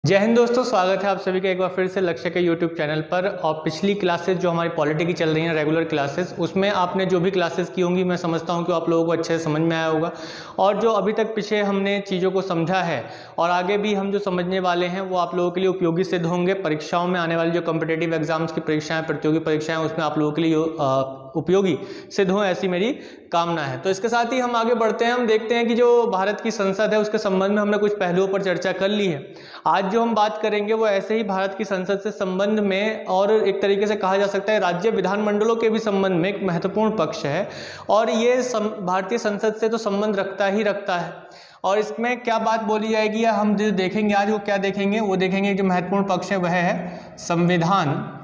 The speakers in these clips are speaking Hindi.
जय हिंद दोस्तों, स्वागत है आप सभी का एक बार फिर से लक्ष्य के यूट्यूब चैनल पर। और पिछली क्लासेस जो हमारी पॉलिटी की चल रही हैं रेगुलर क्लासेस, उसमें आपने जो भी क्लासेस की होंगी मैं समझता हूं कि आप लोगों को अच्छे से समझ में आया होगा। और जो अभी तक पीछे हमने चीज़ों को समझा है और आगे भी हम जो समझने वाले हैं वो आप लोगों के लिए उपयोगी सिद्ध होंगे। परीक्षाओं में आने वाली जो कॉम्पिटिटिव एग्जाम्स की परीक्षाएँ, प्रतियोगी परीक्षाएँ, उसमें आप लोगों के लिए उपयोगी सिद्ध हो, ऐसी मेरी कामना है। तो इसके साथ ही हम आगे बढ़ते हैं। हम देखते हैं कि जो भारत की संसद है उसके संबंध में हमने कुछ पहलुओं पर चर्चा कर ली है। आज जो हम बात करेंगे वो ऐसे ही भारत की संसद से संबंध में, और एक तरीके से कहा जा सकता है राज्य विधानमंडलों के भी संबंध में एक महत्वपूर्ण पक्ष है। और ये भारतीय संसद से तो संबंध रखता ही रखता है। और इसमें क्या बात बोली जाएगी या हम जो देखेंगे आज, वो क्या देखेंगे, वो देखेंगे जो महत्वपूर्ण पक्ष है वह है संविधान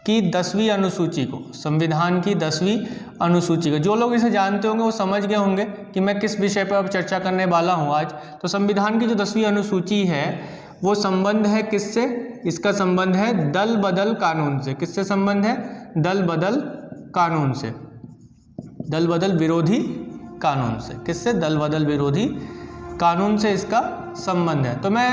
की 10वीं अनुसूची को। संविधान की 10वीं अनुसूची को जो लोग इसे जानते होंगे वो समझ गए होंगे कि मैं किस विषय पर अब चर्चा करने वाला हूं आज। तो संविधान की जो 10वीं अनुसूची है वो संबंध है किससे? इसका संबंध है दल बदल कानून से। किससे संबंध है? दल बदल कानून से, दल बदल विरोधी कानून से। किससे? दल बदल विरोधी कानून से इसका संबंध है। तो मैं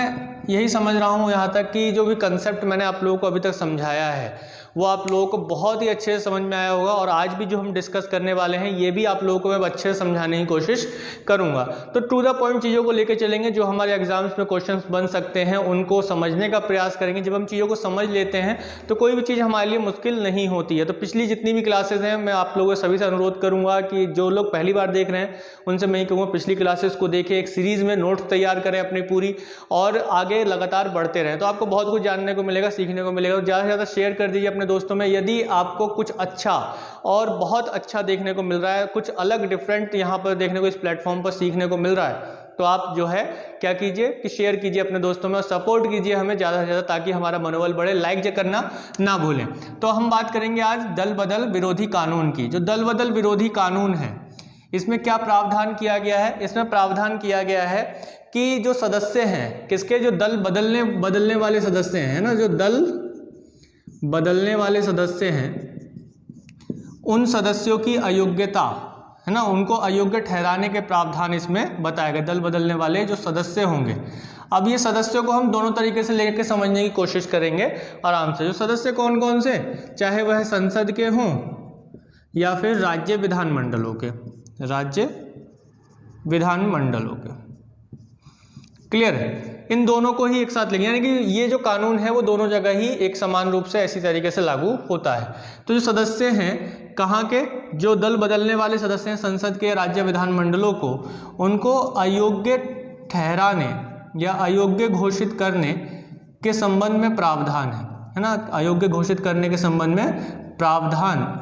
यही समझ रहा हूँ यहाँ तक कि जो भी कंसेप्ट मैंने आप लोगों को अभी तक समझाया है वो आप लोगों को बहुत ही अच्छे से समझ में आया होगा। और आज भी जो हम डिस्कस करने वाले हैं ये भी आप लोगों को मैं अच्छे से समझाने की कोशिश करूंगा। तो टू द पॉइंट चीज़ों को लेकर चलेंगे, जो हमारे एग्जाम्स में क्वेश्चंस बन सकते हैं उनको समझने का प्रयास करेंगे। जब हम चीज़ों को समझ लेते हैं तो कोई भी चीज़ हमारे लिए मुश्किल नहीं होती है। तो पिछली जितनी भी क्लासेज हैं मैं आप लोगों सभी से अनुरोध करूँगा कि जो लोग पहली बार देख रहे हैं उनसे मैं ही कहूँगा पिछली क्लासेस को देखें, एक सीरीज़ में नोट्स तैयार करें अपनी पूरी, और आगे लगातार बढ़ते रहें। तो आपको बहुत कुछ जानने को मिलेगा, सीखने को मिलेगा। तो ज़्यादा से ज़्यादा शेयर कर दीजिए अपने दोस्तों में। यदि आपको कुछ अच्छा और बहुत अच्छा देखने को मिल रहा है, कुछ अलग डिफरेंट यहाँ पर देखने को इस प्लेटफॉर्म पर सीखने को मिल रहा है, तो आप जो है क्या कीजिए कि शेयर कीजिए अपने दोस्तों में और सपोर्ट कीजिए हमें ज़्यादा से ज़्यादा, ताकि हमारा मनोबल बढ़े। लाइक करना ना भूलें। तो हम बात करेंगे आज दल बदल विरोधी कानून की। जो दल बदल विरोधी कानून है इसमें क्या प्रावधान किया गया है? इसमें प्रावधान किया गया है कि जो सदस्य हैं किसके, जो दल बदलने वाले सदस्य हैं ना, जो दल बदलने वाले सदस्य हैं उन सदस्यों की अयोग्यता है ना, उनको अयोग्य ठहराने के प्रावधान इसमें बताया गया। दल बदलने वाले जो सदस्य होंगे, अब ये सदस्यों को हम दोनों तरीके से लेकर समझने की कोशिश करेंगे आराम से। जो सदस्य कौन कौन से, चाहे वह संसद के हों या फिर राज्य विधानमंडलों के, राज्य विधानमंडलों के। क्लियर है? इन दोनों को ही एक साथ लेंगे, यानी कि ये जो कानून है वो दोनों जगह ही एक समान रूप से ऐसी तरीके से लागू होता है। तो जो सदस्य हैं कहाँ के, जो दल बदलने वाले सदस्य हैं संसद के, राज्य विधानमंडलों को, उनको अयोग्य ठहराने या अयोग्य घोषित करने के संबंध में प्रावधान है ना। अयोग्य घोषित करने के संबंध में प्रावधान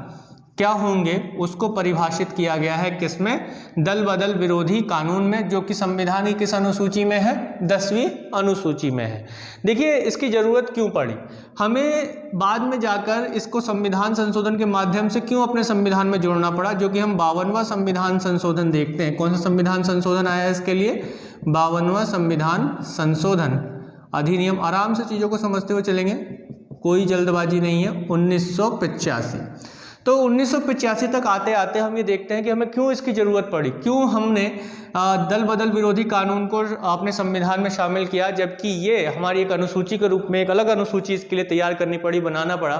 क्या होंगे उसको परिभाषित किया गया है किसमें? दल बदल विरोधी कानून में, जो कि संविधान की किस अनुसूची में है? 10वीं अनुसूची में है। देखिए इसकी जरूरत क्यों पड़ी हमें, बाद में जाकर इसको संविधान संशोधन के माध्यम से क्यों अपने संविधान में जोड़ना पड़ा, जो कि हम 52वां संविधान संशोधन देखते हैं। कौन सा संविधान संशोधन आया है इसके लिए? 52वां संविधान संशोधन अधिनियम। आराम से चीज़ों को समझते हुए चलेंगे, कोई जल्दबाजी नहीं है। 1985। तो 1985 तक आते आते हम ये देखते हैं कि हमें क्यों इसकी ज़रूरत पड़ी, क्यों हमने दल बदल विरोधी कानून को अपने संविधान में शामिल किया, जबकि ये हमारी एक अनुसूची के रूप में एक अलग अनुसूची इसके लिए तैयार करनी पड़ी, बनाना पड़ा।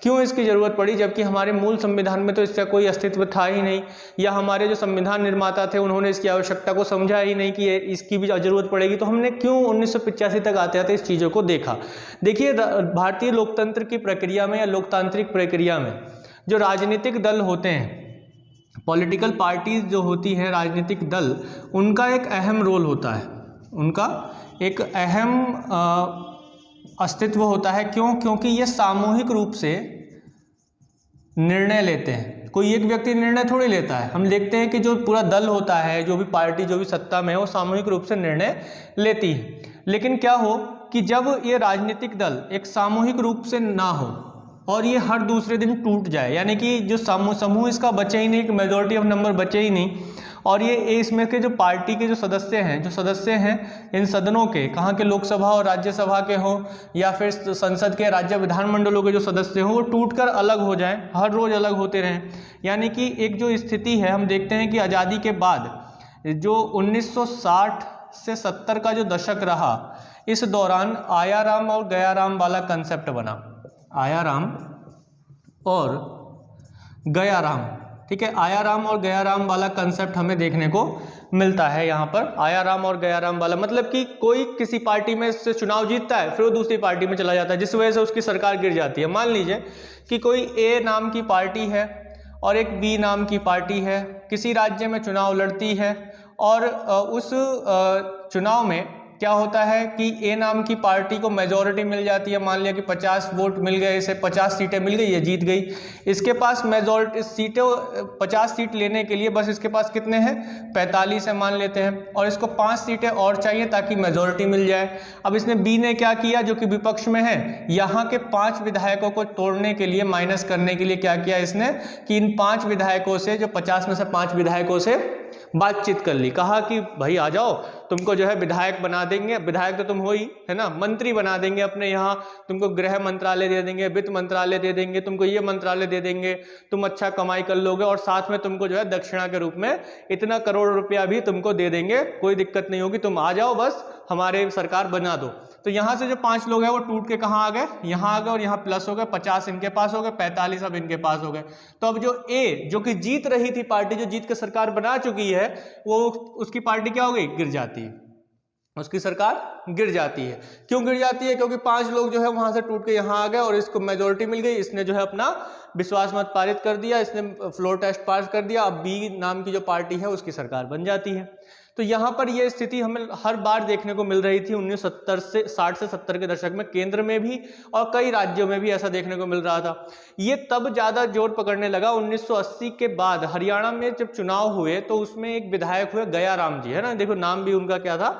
क्यों इसकी ज़रूरत पड़ी, जबकि हमारे मूल संविधान में तो इसका कोई अस्तित्व था ही नहीं, या हमारे जो संविधान निर्माता थे उन्होंने इसकी आवश्यकता को समझा ही नहीं कि इसकी भी ज़रूरत पड़ेगी। तो हमने क्यों 1985 तक आते आते इस चीज़ों को देखा। देखिए भारतीय लोकतंत्र की प्रक्रिया में या लोकतांत्रिक प्रक्रिया में जो राजनीतिक दल होते हैं, पॉलिटिकल पार्टीज जो होती हैं, राजनीतिक दल, उनका एक अहम रोल होता है, उनका एक अहम अस्तित्व होता है। क्यों? क्योंकि ये सामूहिक रूप से निर्णय लेते हैं। कोई एक व्यक्ति निर्णय थोड़ी लेता है। हम देखते हैं कि जो पूरा दल होता है, जो भी पार्टी जो भी सत्ता में है, वो सामूहिक रूप से निर्णय लेती है। लेकिन क्या हो कि जब ये राजनीतिक दल एक सामूहिक रूप से ना हो और ये हर दूसरे दिन टूट जाए, यानी कि जो समूह इसका बचे ही नहीं, मेजॉरिटी ऑफ नंबर बचे ही नहीं, और ये इसमें के जो पार्टी के जो सदस्य हैं इन सदनों के, कहाँ के, लोकसभा और राज्यसभा के हों या फिर संसद के राज्य विधानमंडलों के जो सदस्य हों, वो टूटकर अलग हो जाएं, हर रोज अलग होते रहें। यानी कि एक जो स्थिति है, हम देखते हैं कि आज़ादी के बाद जो 1960 से 70 का जो दशक रहा, इस दौरान आयाराम और गयाराम वाला कंसेप्ट बना, आयाराम और गयाराम, ठीक है, आयाराम और गयाराम वाला कंसेप्ट हमें देखने को मिलता है यहाँ पर। आयाराम और गयाराम वाला मतलब कि कोई किसी पार्टी में से चुनाव जीतता है, फिर वो दूसरी पार्टी में चला जाता है, जिस वजह से उसकी सरकार गिर जाती है। मान लीजिए कि कोई ए नाम की पार्टी है और एक बी नाम की पार्टी है, किसी राज्य में चुनाव लड़ती है, और उस चुनाव में क्या होता है कि ए नाम की पार्टी को मेजॉरिटी मिल जाती है। मान लिया कि 50 वोट मिल गए, इसे 50 सीटें मिल गई, ये जीत गई। इसके पास मेजॉरिटी सीटें 50 सीट लेने के लिए बस इसके पास कितने हैं, 45 है मान लेते हैं, और इसको 5 सीटें और चाहिए ताकि मेजॉरिटी मिल जाए। अब इसने बी ने क्या किया, जो कि विपक्ष में है, यहाँ के 5 विधायकों को तोड़ने के लिए, माइनस करने के लिए क्या किया इसने कि इन 5 विधायकों से, जो 50 में से 5 विधायकों से बातचीत कर ली। कहा कि भाई आ जाओ, तुमको जो है विधायक बना देंगे, विधायक तो तुम हो ही, है ना, मंत्री बना देंगे अपने यहाँ, तुमको गृह मंत्रालय दे देंगे, वित्त मंत्रालय दे देंगे, तुमको ये मंत्रालय दे देंगे, तुम अच्छा कमाई कर लोगे, और साथ में तुमको जो है दक्षिणा के रूप में इतना करोड़ रुपया भी तुमको दे देंगे, कोई दिक्कत नहीं होगी, तुम आ जाओ, बस हमारे सरकार बना दो। तो यहाँ से जो 5 लोग हैं वो टूट के कहाँ आ गए, यहाँ आ गए, और यहाँ प्लस हो गए, 50 इनके पास हो गए, 45 अब इनके पास हो गए। तो अब जो ए, जो कि जीत रही थी पार्टी, जो जीत के सरकार बना चुकी है, वो उसकी पार्टी क्या हो गई, गिर जाती है, उसकी सरकार गिर जाती है। क्यों गिर जाती है, क्योंकि 5 लोग जो है वहां से टूट के यहाँ आ गए और इसको मेजोरिटी मिल गई, इसने जो है अपना विश्वास मत पारित कर दिया, इसने फ्लोर टेस्ट पास कर दिया, अब बी नाम की जो पार्टी है उसकी सरकार बन जाती है। तो यहाँ पर यह स्थिति हमें हर बार देखने को मिल रही थी 1960 से 70 के दशक में, केंद्र में भी और कई राज्यों में भी ऐसा देखने को मिल रहा था। ये तब ज्यादा जोर पकड़ने लगा 1980 के बाद। हरियाणा में जब चुनाव हुए तो उसमें एक विधायक हुए गयाराम जी, है ना, देखो नाम भी उनका क्या था,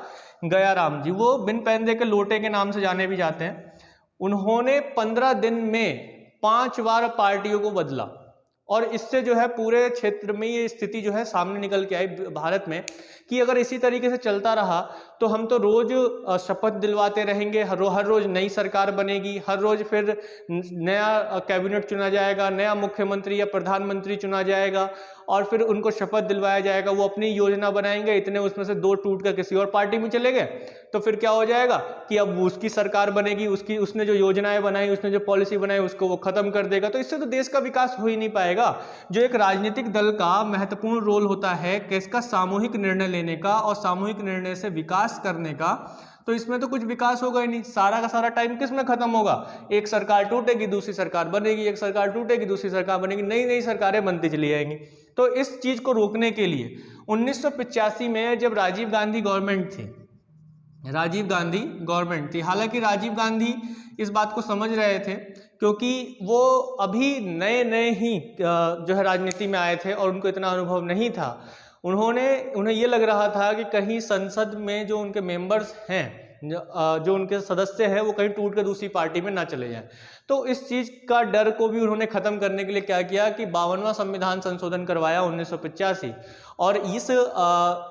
गयाराम जी। वो बिन पैंदे के लोटे के नाम से जाने भी जाते हैं। उन्होंने 15 दिन में 5 बार पार्टियों को बदला, और इससे जो है पूरे क्षेत्र में ये स्थिति जो है सामने निकल के आई भारत में कि अगर इसी तरीके से चलता रहा तो हम तो रोज शपथ दिलवाते रहेंगे, हर रोज नई सरकार बनेगी, हर रोज फिर नया कैबिनेट चुना जाएगा, नया मुख्यमंत्री या प्रधानमंत्री चुना जाएगा, और फिर उनको शपथ दिलवाया जाएगा, वो अपनी योजना बनाएंगे, इतने उसमें से 2 टूट कर किसी और पार्टी में चले गए, तो फिर क्या हो जाएगा कि अब उसकी सरकार बनेगी, उसने जो योजनाएं बनाई, उसने जो पॉलिसी बनाई, उसको वो खत्म कर देगा। तो इससे तो देश का विकास हो ही नहीं पाएगा। जो एक राजनीतिक दल का महत्वपूर्ण रोल होता है कि इसका सामूहिक निर्णय लेने का और सामूहिक निर्णय से विकास करने का, तो इसमें तो कुछ विकास होगा ही नहीं। सारा का सारा टाइम किस में खत्म होगा, एक सरकार टूटेगी दूसरी सरकार बनेगी, एक सरकार टूटेगी दूसरी सरकार बनेगी, नई नई सरकारें बनती चली जाएंगी। तो इस चीज को रोकने के लिए 1985 में जब राजीव गांधी गवर्नमेंट थी, राजीव गांधी गवर्नमेंट थी, हालांकि राजीव गांधी इस बात को समझ रहे थे क्योंकि वो अभी नए नए ही जो है राजनीति में आए थे और उनको इतना अनुभव नहीं था। उन्हें ये लग रहा था कि कहीं संसद में जो उनके मेंबर्स हैं, जो उनके सदस्य हैं, वो कहीं टूट कर दूसरी पार्टी में ना चले जाएं। तो इस चीज का डर को भी उन्होंने खत्म करने के लिए क्या किया कि 52वां संविधान संशोधन करवाया 1985, और इस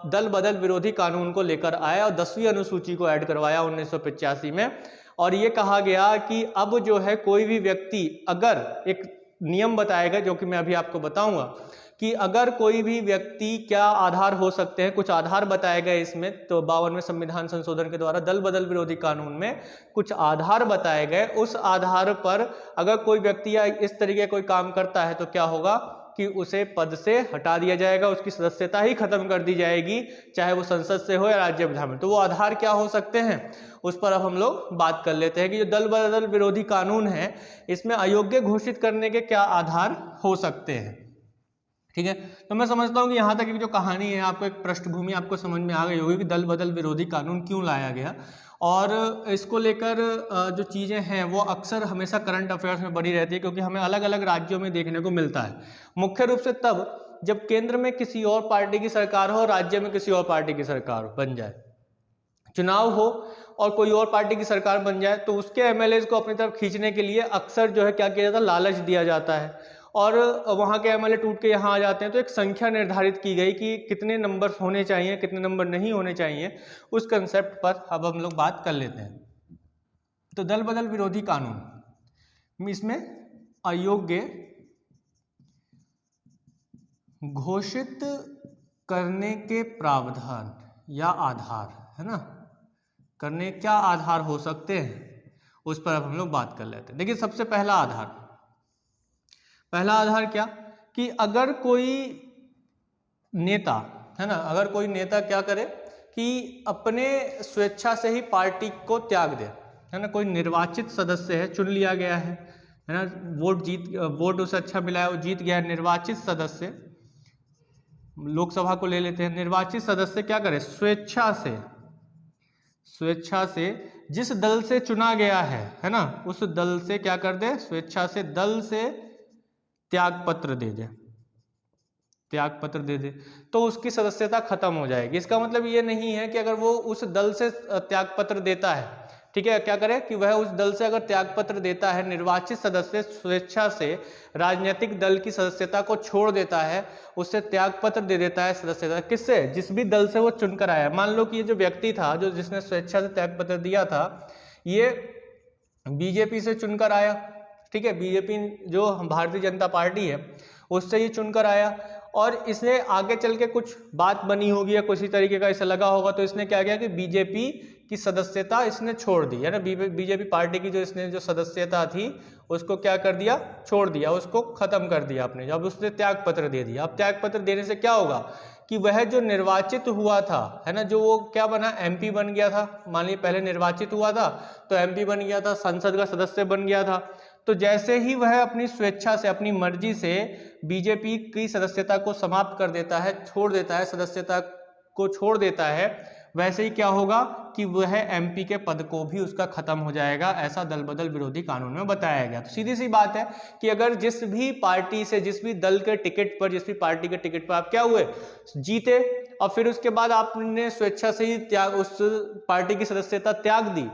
दल बदल विरोधी कानून को लेकर आया और 10वीं अनुसूची को ऐड करवाया 1985 में। और ये कहा गया कि अब जो है कोई भी व्यक्ति, अगर एक नियम बताएगा जो कि मैं अभी आपको बताऊंगा, कि अगर कोई भी व्यक्ति, क्या आधार हो सकते हैं, कुछ आधार बताए गए इसमें। तो 52वें संविधान संशोधन के द्वारा दल बदल विरोधी कानून में कुछ आधार बताए गए, उस आधार पर अगर कोई व्यक्ति या इस तरीके कोई काम करता है तो क्या होगा कि उसे पद से हटा दिया जाएगा, उसकी सदस्यता ही खत्म कर दी जाएगी, चाहे वो संसद से हो या राज्य विधान में। तो वो आधार क्या हो सकते हैं, उस पर अब हम लोग बात कर लेते हैं कि जो दल बदल विरोधी कानून है, इसमें अयोग्य घोषित करने के क्या आधार हो सकते हैं। ठीक है, तो मैं समझता हूं कि यहाँ तक की जो कहानी है, आपको एक पृष्ठभूमि आपको समझ में आ गई होगी कि दल बदल विरोधी कानून क्यों लाया गया, और इसको लेकर जो चीज़ें हैं वो अक्सर हमेशा करंट अफेयर्स में बनी रहती है, क्योंकि हमें अलग अलग राज्यों में देखने को मिलता है। मुख्य रूप से तब जब केंद्र में किसी और पार्टी की सरकार हो, राज्य में किसी और पार्टी की सरकार बन जाए, चुनाव हो और कोई और पार्टी की सरकार बन जाए, तो उसके एमएलए को अपनी तरफ खींचने के लिए अक्सर जो है क्या किया जाता है, लालच दिया जाता है, और वहां के एमएलए टूट के यहाँ आ जाते हैं। तो एक संख्या निर्धारित की गई कि कितने नंबर होने चाहिए, कितने नंबर नहीं होने चाहिए, उस कंसेप्ट पर अब हम लोग बात कर लेते हैं। तो दल बदल विरोधी कानून, इसमें अयोग्य घोषित करने के प्रावधान या आधार, है ना, करने क्या आधार हो सकते हैं, उस पर अब हम लोग बात कर लेते हैं। देखिए सबसे पहला आधार क्या, कि अगर कोई नेता है ना, अगर कोई नेता क्या करे कि अपने स्वेच्छा से ही पार्टी को त्याग दे, है ना, कोई निर्वाचित सदस्य है, चुन लिया गया है ना, वोट उसे अच्छा मिला है, वो जीत गया है, निर्वाचित सदस्य, लोकसभा को ले लेते हैं, निर्वाचित सदस्य क्या करे, स्वेच्छा से जिस दल से चुना गया है ना, उस दल से क्या कर दे, स्वेच्छा से दल से त्याग पत्र दे दे, तो उसकी सदस्यता खत्म हो जाएगी। इसका मतलब ये नहीं है कि अगर वो उस दल से त्याग पत्र देता है, ठीक है, क्या करे कि वह उस दल से अगर त्याग पत्र देता है, निर्वाचित सदस्य स्वेच्छा से राजनीतिक दल की सदस्यता को छोड़ देता है, उससे त्याग पत्र दे देता है सदस्यता, किससे, जिस भी दल से वो चुनकर आया। मान लो कि ये जो व्यक्ति था, जो जिसने स्वेच्छा से त्याग पत्र दिया था, ये बीजेपी से चुनकर आया, ठीक है, बीजेपी जो भारतीय जनता पार्टी है उससे ये चुनकर आया, और इसने आगे चल के कुछ बात बनी होगी या किसी तरीके का इसे लगा होगा, तो इसने क्या किया कि बीजेपी की सदस्यता इसने छोड़ दी, है ना, बीजेपी पार्टी की जो इसने जो सदस्यता थी उसको क्या कर दिया, छोड़ दिया, उसको खत्म कर दिया आपने, जब उसने त्याग पत्र दे दिया। अब त्याग पत्र देने से क्या होगा कि वह जो निर्वाचित हुआ था, है ना, जो वो क्या बना, एमपी बन गया था, मान लीजिए पहले निर्वाचित हुआ था तो एमपी बन गया था, संसद का सदस्य बन गया था, तो जैसे ही वह अपनी स्वेच्छा से, अपनी मर्जी से बीजेपी की सदस्यता को समाप्त कर देता है, छोड़ देता है, सदस्यता को छोड़ देता है, वैसे ही क्या होगा कि वह एमपी के पद को भी उसका खत्म हो जाएगा। ऐसा दल बदल विरोधी कानून में बताया गया। तो सीधी सी बात है कि अगर जिस भी पार्टी से, जिस भी दल के टिकट पर, जिस भी पार्टी के टिकट पर आप क्या हुए, जीते, और फिर उसके बाद आपने स्वेच्छा से ही उस पार्टी की सदस्यता त्याग दी,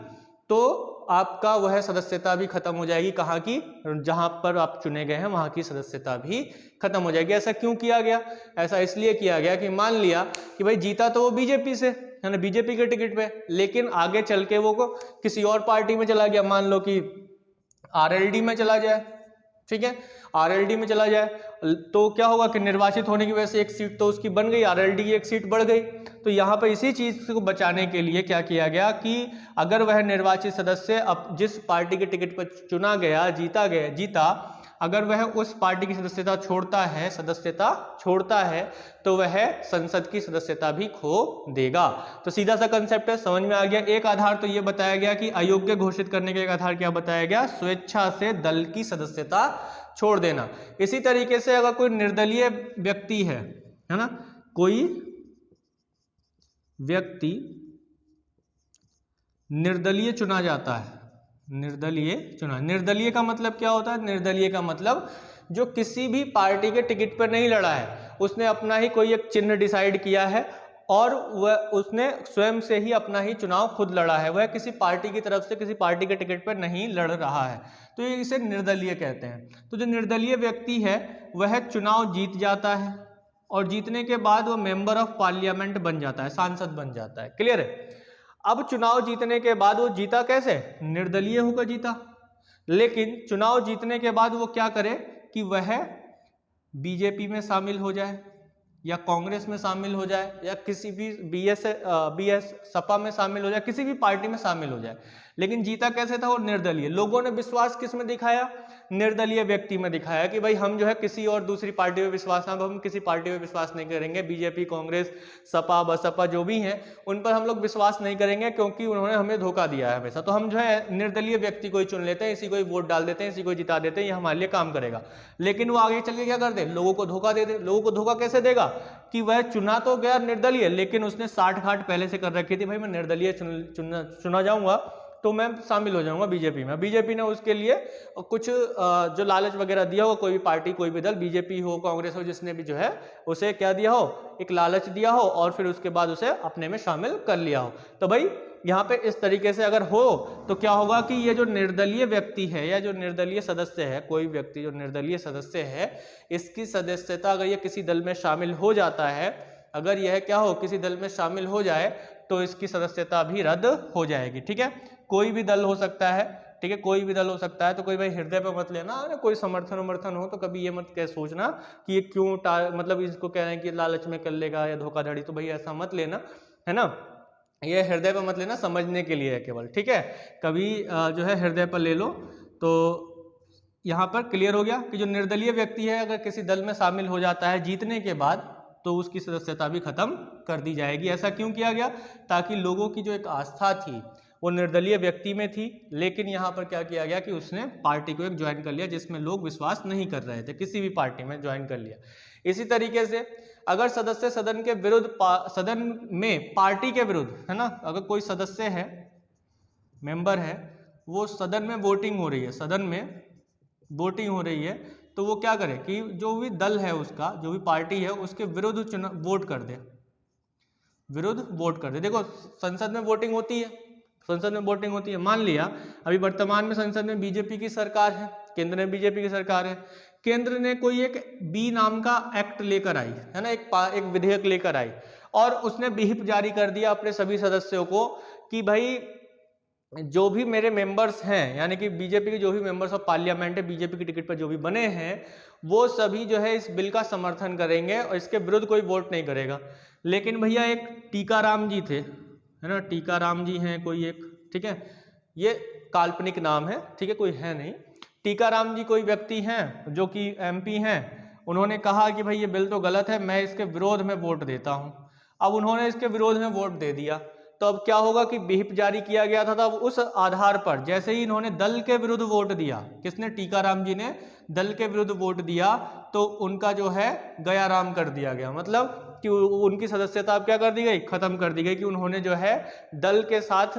तो आपका वह सदस्यता भी खत्म हो जाएगी। कहाँ की, जहां पर आप चुने गए हैं वहां की सदस्यता भी खत्म हो जाएगी। ऐसा क्यों किया गया? ऐसा इसलिए किया गया कि मान लिया कि भाई जीता तो वो बीजेपी से, है ना, बीजेपी के टिकट पे, लेकिन आगे चल के वो किसी और पार्टी में चला गया, मान लो कि आरएलडी में चला जाए, ठीक है, आरएलडी में चला जाए, तो क्या होगा कि निर्वाचित होने की वजह से एक सीट तो उसकी बन गई, आरएलडी की एक सीट बढ़ गई। तो यहाँ पर इसी चीज को बचाने के लिए क्या किया गया कि अगर वह निर्वाचित सदस्य अब जिस पार्टी के टिकट पर चुना गया, जीता, अगर वह उस पार्टी की सदस्यता छोड़ता है तो वह संसद की सदस्यता भी खो देगा। तो सीधा सा कंसेप्ट है, समझ में आ गया। एक आधार तो यह बताया गया कि अयोग्य घोषित करने का एक आधार क्या बताया गया, स्वेच्छा से दल की सदस्यता छोड़ देना। इसी तरीके से अगर कोई निर्दलीय व्यक्ति है ना, कोई व्यक्ति निर्दलीय चुना जाता है, निर्दलीय का मतलब क्या होता है? निर्दलीय का मतलब जो किसी भी पार्टी के टिकट पर नहीं लड़ा है, उसने अपना ही कोई एक चिन्ह डिसाइड किया है और वह उसने स्वयं से ही अपना ही चुनाव खुद लड़ा है, वह किसी पार्टी की तरफ से किसी पार्टी के टिकट पर नहीं लड़ रहा है, तो ये इसे निर्दलीय कहते हैं। तो जो निर्दलीय व्यक्ति है वह चुनाव जीत जाता है और जीतने के बाद वह मेंबर ऑफ पार्लियामेंट बन जाता है, सांसद बन जाता है। क्लियर है? अब चुनाव जीतने के बाद वो जीता कैसे? निर्दलीय होकर जीता, लेकिन चुनाव जीतने के बाद वो क्या करे कि वह बीजेपी में शामिल हो जाए या कांग्रेस में शामिल हो जाए या किसी भी बीएस सपा में शामिल हो जाए, किसी भी पार्टी में शामिल हो जाए, लेकिन जीता कैसे था? वो निर्दलीय। लोगों ने विश्वास किस में दिखाया? निर्दलीय व्यक्ति में दिखाया कि भाई हम जो है किसी और दूसरी पार्टी में विश्वास ना, हम किसी पार्टी में विश्वास नहीं करेंगे, बीजेपी, कांग्रेस, सपा, बसपा जो भी हैं उन पर हम लोग विश्वास नहीं करेंगे क्योंकि उन्होंने हमें धोखा दिया है हमेशा। तो हम जो है निर्दलीय व्यक्ति को ही चुन लेते हैं, इसी को ही वोट डाल देते हैं, इसी को जिता देते हैं, ये हमारे लिए काम करेगा। लेकिन वो आगे चल के क्या कर दे? लोगों को धोखा दे दे। लोगों को धोखा कैसे देगा कि वह चुना तो गया निर्दलीय, लेकिन उसने 60 घाट पहले से कर रखी थी, भाई मैं निर्दलीय चुना जाऊंगा तो मैं शामिल हो जाऊंगा बीजेपी में। बीजेपी ने उसके लिए कुछ जो लालच वगैरह दिया हो, कोई भी पार्टी, कोई भी दल, बीजेपी हो, कांग्रेस हो, जिसने भी जो है उसे क्या दिया हो, एक लालच दिया हो और फिर उसके बाद उसे अपने में शामिल कर लिया हो। तो भाई यहाँ पे इस तरीके से अगर हो तो क्या होगा कि ये जो निर्दलीय व्यक्ति है या जो निर्दलीय सदस्य है, कोई व्यक्ति जो निर्दलीय सदस्य है, इसकी सदस्यता अगर ये किसी दल में शामिल हो जाता है, अगर यह क्या हो किसी दल में शामिल हो जाए तो इसकी सदस्यता भी रद्द हो जाएगी। ठीक है, कोई भी दल हो सकता है, ठीक है, कोई भी दल हो सकता है। तो कोई भाई हृदय पे मत लेना, अरे कोई समर्थन हो तो कभी ये मत कह सोचना कि ये क्यों मतलब इसको कह रहे हैं कि लालच में कर लेगा या धोखाधड़ी, तो भाई ऐसा मत लेना, है ना। ये हृदय पर मत लेना, समझने के लिए है केवल, ठीक है। कभी जो है हृदय पर ले लो। तो यहाँ पर क्लियर हो गया कि जो निर्दलीय व्यक्ति है अगर किसी दल में शामिल हो जाता है जीतने के बाद, तो उसकी सदस्यता भी खत्म कर दी जाएगी। ऐसा क्यों किया गया? ताकि लोगों की जो एक आस्था थी वो निर्दलीय व्यक्ति में थी, लेकिन यहाँ पर क्या किया गया कि उसने पार्टी को एक ज्वाइन कर लिया जिसमें लोग विश्वास नहीं कर रहे थे, किसी भी पार्टी में ज्वाइन कर लिया। इसी तरीके से अगर सदस्य सदन के विरुद्ध, सदन में पार्टी के विरुद्ध, है ना, अगर कोई सदस्य है, मेंबर है, वो सदन में वोटिंग हो रही है, सदन में वोटिंग हो रही है, तो वो क्या करे कि जो भी दल है उसका, जो भी पार्टी है उसके विरुद्ध वोट कर दे, विरुद्ध वोट कर दे। देखो संसद में वोटिंग होती है, संसद में वोटिंग होती है। मान लिया अभी वर्तमान में संसद में बीजेपी की सरकार है, केंद्र में बीजेपी की सरकार है, केंद्र ने कोई एक बी नाम का एक्ट लेकर आई, है ना, एक विधेयक लेकर आई और उसने व्हिप जारी कर दिया अपने सभी सदस्यों को कि भाई जो भी मेरे मेंबर्स हैं, यानी कि बीजेपी के जो भी मेंबर्स ऑफ पार्लियामेंट है, बीजेपी की टिकट पर जो भी बने हैं, वो सभी जो है इस बिल का समर्थन करेंगे और इसके विरुद्ध कोई वोट नहीं करेगा। लेकिन भैया एक टीकाराम जी थे, है ना, टीकाराम जी हैं कोई एक, ठीक है, ये काल्पनिक नाम है, ठीक है, कोई है नहीं। टीकाराम जी कोई व्यक्ति हैं जो कि एमपी हैं, उन्होंने कहा कि भाई ये बिल तो गलत है, मैं इसके विरोध में वोट देता हूं। अब उन्होंने इसके विरोध में वोट दे दिया, तो अब क्या होगा कि व्हिप जारी किया गया था, तब उस आधार पर जैसे ही इन्होंने दल के विरुद्ध वोट दिया, किसने? टीकाराम जी ने दल के विरुद्ध वोट दिया, तो उनका जो है गयाराम कर दिया गया, मतलब कि उनकी सदस्यता अब क्या कर दी गई? खत्म कर दी गई, कि उन्होंने जो है दल के साथ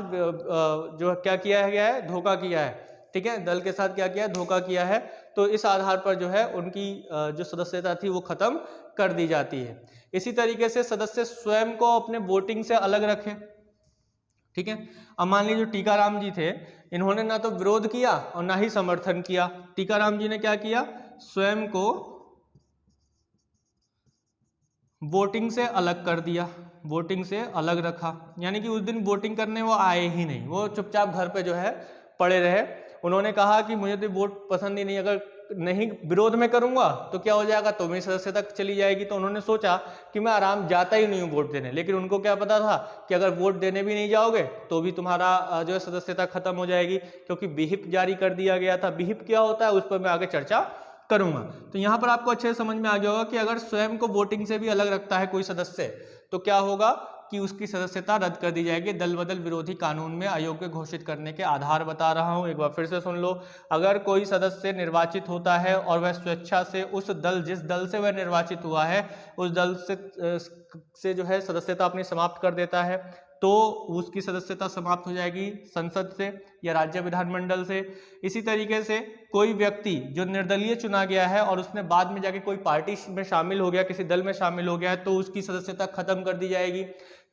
जो क्या किया गया है? धोखा किया है, ठीक है, दल के साथ क्या किया है? धोखा किया है। तो इस आधार पर जो है उनकी जो सदस्यता थी वो खत्म कर दी जाती है। इसी तरीके से सदस्य स्वयं को अपने वोटिंग से अलग रखें, ठीक है। अब मान लीजिए टीकाराम जी थे, इन्होंने ना तो विरोध किया और ना ही समर्थन किया। टीकाराम जी ने क्या किया? स्वयं को वोटिंग से अलग कर दिया, वोटिंग से अलग रखा, यानी कि उस दिन वोटिंग करने वो आए ही नहीं, वो चुपचाप घर पे जो है पड़े रहे। उन्होंने कहा कि मुझे तो वोट पसंद ही नहीं, अगर नहीं विरोध में करूंगा तो क्या हो जाएगा? तो मेरी सदस्यता चली जाएगी। तो उन्होंने सोचा कि मैं आराम जाता ही नहीं हूँ वोट देने, लेकिन उनको क्या पता था कि अगर वोट देने भी नहीं जाओगे तो भी तुम्हारा जो है सदस्यता खत्म हो जाएगी, क्योंकि व्हिप जारी कर दिया गया था। व्हिप क्या होता है उस पर मैं आगे चर्चा करूंगा। तो यहाँ पर आपको अच्छे से समझ में आ गया होगा कि अगर स्वयं को वोटिंग से भी अलग रखता है कोई सदस्य, तो क्या होगा कि उसकी सदस्यता रद्द कर दी जाएगी। दल बदल विरोधी कानून में अयोग्य घोषित करने के आधार बता रहा हूं, एक बार फिर से सुन लो। अगर कोई सदस्य निर्वाचित होता है और वह स्वेच्छा से उस दल, जिस दल से वह निर्वाचित हुआ है, उस दल से जो है सदस्यता अपनी समाप्त कर देता है, तो उसकी सदस्यता समाप्त हो जाएगी संसद से या राज्य विधानमंडल से। इसी तरीके से कोई व्यक्ति जो निर्दलीय चुना गया है और उसने बाद में जाके कोई पार्टी में शामिल हो गया, किसी दल में शामिल हो गया है, तो उसकी सदस्यता खत्म कर दी जाएगी,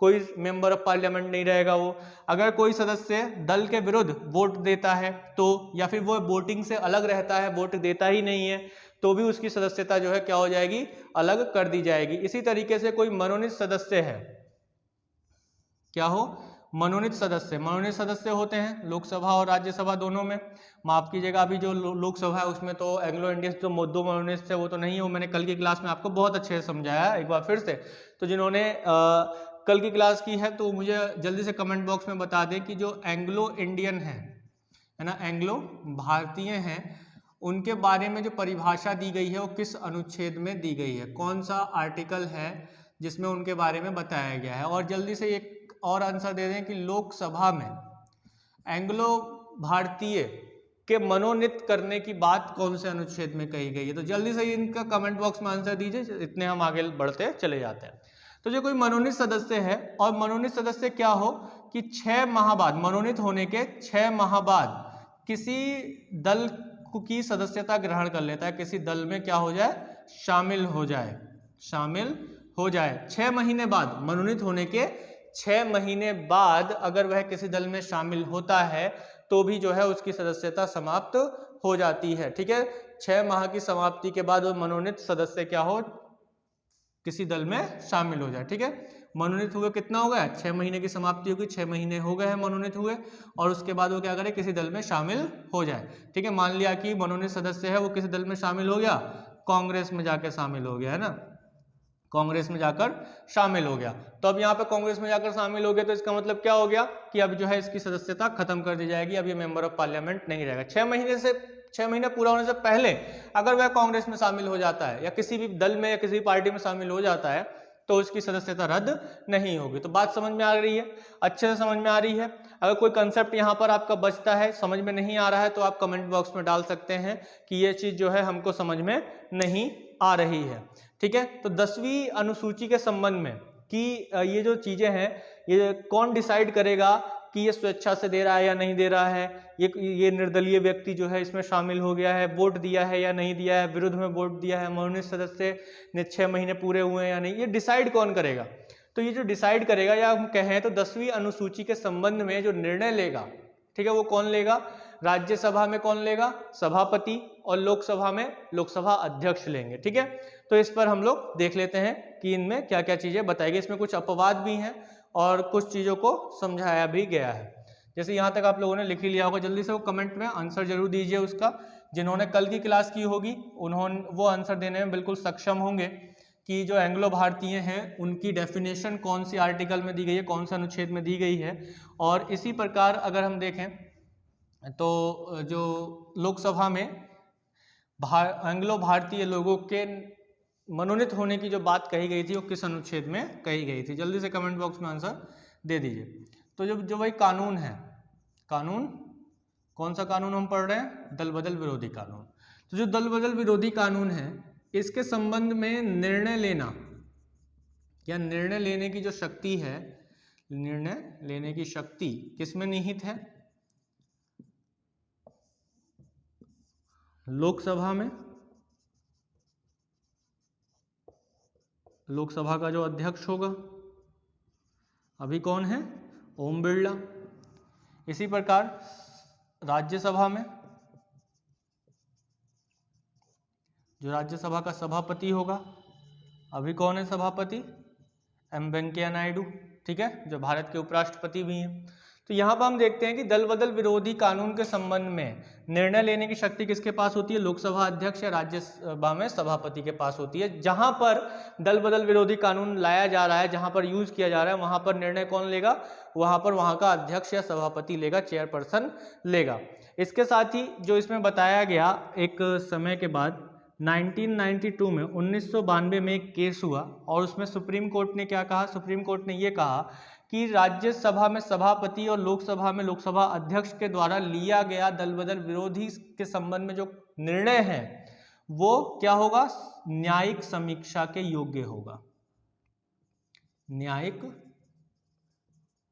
कोई मेंबर ऑफ पार्लियामेंट नहीं रहेगा वो। अगर कोई सदस्य दल के विरुद्ध वोट देता है तो, या फिर वो वोटिंग से अलग रहता है, वोट देता ही नहीं है, तो भी उसकी सदस्यता जो है क्या हो जाएगी? अलग कर दी जाएगी। इसी तरीके से कोई मनोनीत सदस्य है, क्या हो? मनोनीत सदस्य। मनोनीत सदस्य होते हैं लोकसभा और राज्यसभा दोनों में। माफ कीजिएगा, अभी जो लोकसभा है उसमें तो एंग्लो इंडियंस जो दो मनोनीत थे वो तो नहीं है, वो मैंने कल की क्लास में आपको बहुत अच्छे से समझाया, एक बार फिर से। तो जिन्होंने कल की क्लास की है तो मुझे जल्दी से कमेंट बॉक्स में बता दें कि जो एंग्लो इंडियन है ना, एंग्लो भारतीय हैं, उनके बारे में जो परिभाषा दी गई है वो किस अनुच्छेद में दी गई है, कौन सा आर्टिकल है जिसमें उनके बारे में बताया गया है। और जल्दी से एक और आंसर दे दें कि लोकसभा में एंग्लो भारतीय के मनोनीत करने की बात कौन से अनुच्छेद में कही गई है। तो जल्दी से इनका कमेंट बॉक्स में आंसर दीजिए, इतने हम आगे बढ़ते चले जाते हैं। तो जो कोई मनोनीत सदस्य है, और मनोनीत सदस्य क्या हो कि 6 माह बाद, मनोनीत होने के 6 माह बाद किसी दल की सदस्यता ग्रहण कर लेता है, किसी दल में क्या हो जाए? शामिल हो जाए, शामिल हो जाए। 6 महीने बाद, मनोनीत होने के 6 महीने बाद अगर वह किसी दल में शामिल होता है तो भी जो है उसकी सदस्यता समाप्त हो जाती है, ठीक है। 6 माह की समाप्ति के बाद वो मनोनीत सदस्य क्या हो? किसी दल में शामिल हो जाए, ठीक है। मनोनीत हुए कितना हो गया? 6 महीने की समाप्ति होगी, 6 महीने हो गए हैं मनोनीत हुए, और उसके बाद वो क्या करे? किसी दल में शामिल हो जाए, ठीक है। मान लिया कि मनोनीत सदस्य है वो किसी दल में शामिल हो गया, कांग्रेस में जाके शामिल हो गया, है ना, कांग्रेस में जाकर शामिल हो गया। तो अब यहाँ पे कांग्रेस में जाकर शामिल हो गया तो इसका मतलब क्या हो गया कि अब जो है इसकी सदस्यता खत्म कर दी जाएगी, अब ये मेंबर ऑफ पार्लियामेंट नहीं रहेगा। 6 महीने पूरा होने से पहले अगर वह कांग्रेस में शामिल हो जाता है या किसी भी दल में या किसी भी पार्टी में शामिल हो जाता है तो उसकी सदस्यता रद्द नहीं होगी। तो बात समझ में आ रही है, अच्छे से समझ में आ रही है। अगर कोई कंसेप्ट यहाँ पर आपका बचता है, समझ में नहीं आ रहा है, तो आप कमेंट बॉक्स में डाल सकते हैं कि ये चीज जो है हमको समझ में नहीं आ रही है। ठीक है, तो 10वीं अनुसूची के संबंध में कि ये जो चीजें हैं ये कौन डिसाइड करेगा कि ये स्वेच्छा से दे रहा है या नहीं दे रहा है, ये निर्दलीय व्यक्ति जो है इसमें शामिल हो गया है, वोट दिया है या नहीं दिया है, विरुद्ध में वोट दिया है, मनोनीत सदस्य ने 6 महीने पूरे हुए हैं या नहीं, ये डिसाइड कौन करेगा। तो ये जो डिसाइड करेगा या हम कहें तो 10वीं अनुसूची के संबंध में जो निर्णय लेगा, ठीक है, वो कौन लेगा, राज्यसभा में कौन लेगा, सभापति, और लोकसभा में लोकसभा अध्यक्ष लेंगे। ठीक है, तो इस पर हम लोग देख लेते हैं कि इनमें क्या क्या चीजें बताई गई। इसमें कुछ अपवाद भी हैं और कुछ चीजों को समझाया भी गया है। जैसे यहाँ तक आप लोगों ने लिख ही लिया होगा, जल्दी से वो कमेंट में आंसर जरूर दीजिए उसका। जिन्होंने कल की क्लास की होगी उन्होंने वो आंसर देने में बिल्कुल सक्षम होंगे कि जो एंग्लो भारतीय हैं उनकी डेफिनेशन कौन सी आर्टिकल में दी गई है, कौन सा अनुच्छेद में दी गई है। और इसी प्रकार अगर हम देखें तो जो लोकसभा में एंग्लो भारतीय लोगों के मनोनीत होने की जो बात कही गई थी वो किस अनुच्छेद में कही गई थी, जल्दी से कमेंट बॉक्स में आंसर दे दीजिए। तो जो वही कानून है, कानून कौन सा कानून हम पढ़ रहे हैं, दल बदल विरोधी कानून। तो जो दल बदल विरोधी कानून है इसके संबंध में निर्णय लेना या निर्णय लेने की जो शक्ति है, निर्णय लेने की शक्ति किसमें निहित है, लोकसभा में। लोकसभा का जो अध्यक्ष होगा अभी कौन है, ओम बिरला। इसी प्रकार राज्यसभा में जो राज्यसभा का सभापति होगा अभी कौन है सभापति, एम वेंकैया नायडू। ठीक है, जो भारत के उपराष्ट्रपति भी हैं। तो यहाँ पर हम देखते हैं कि दल बदल विरोधी कानून के संबंध में निर्णय लेने की शक्ति किसके पास होती है, लोकसभा अध्यक्ष या राज्यसभा में सभापति के पास होती है। जहां पर दल बदल विरोधी कानून लाया जा रहा है, जहां पर यूज किया जा रहा है, वहां पर निर्णय कौन लेगा, वहां पर वहां का अध्यक्ष या सभापति लेगा, चेयरपर्सन लेगा। इसके साथ ही जो इसमें बताया गया एक समय के बाद 1992 में 1992 में एक केस हुआ और उसमें सुप्रीम कोर्ट ने क्या कहा, सुप्रीम कोर्ट ने ये कहा कि राज्यसभा में सभापति और लोकसभा में लोकसभा अध्यक्ष के द्वारा लिया गया दल बदल विरोधी के संबंध में जो निर्णय है वो क्या होगा, न्यायिक समीक्षा के योग्य होगा, न्यायिक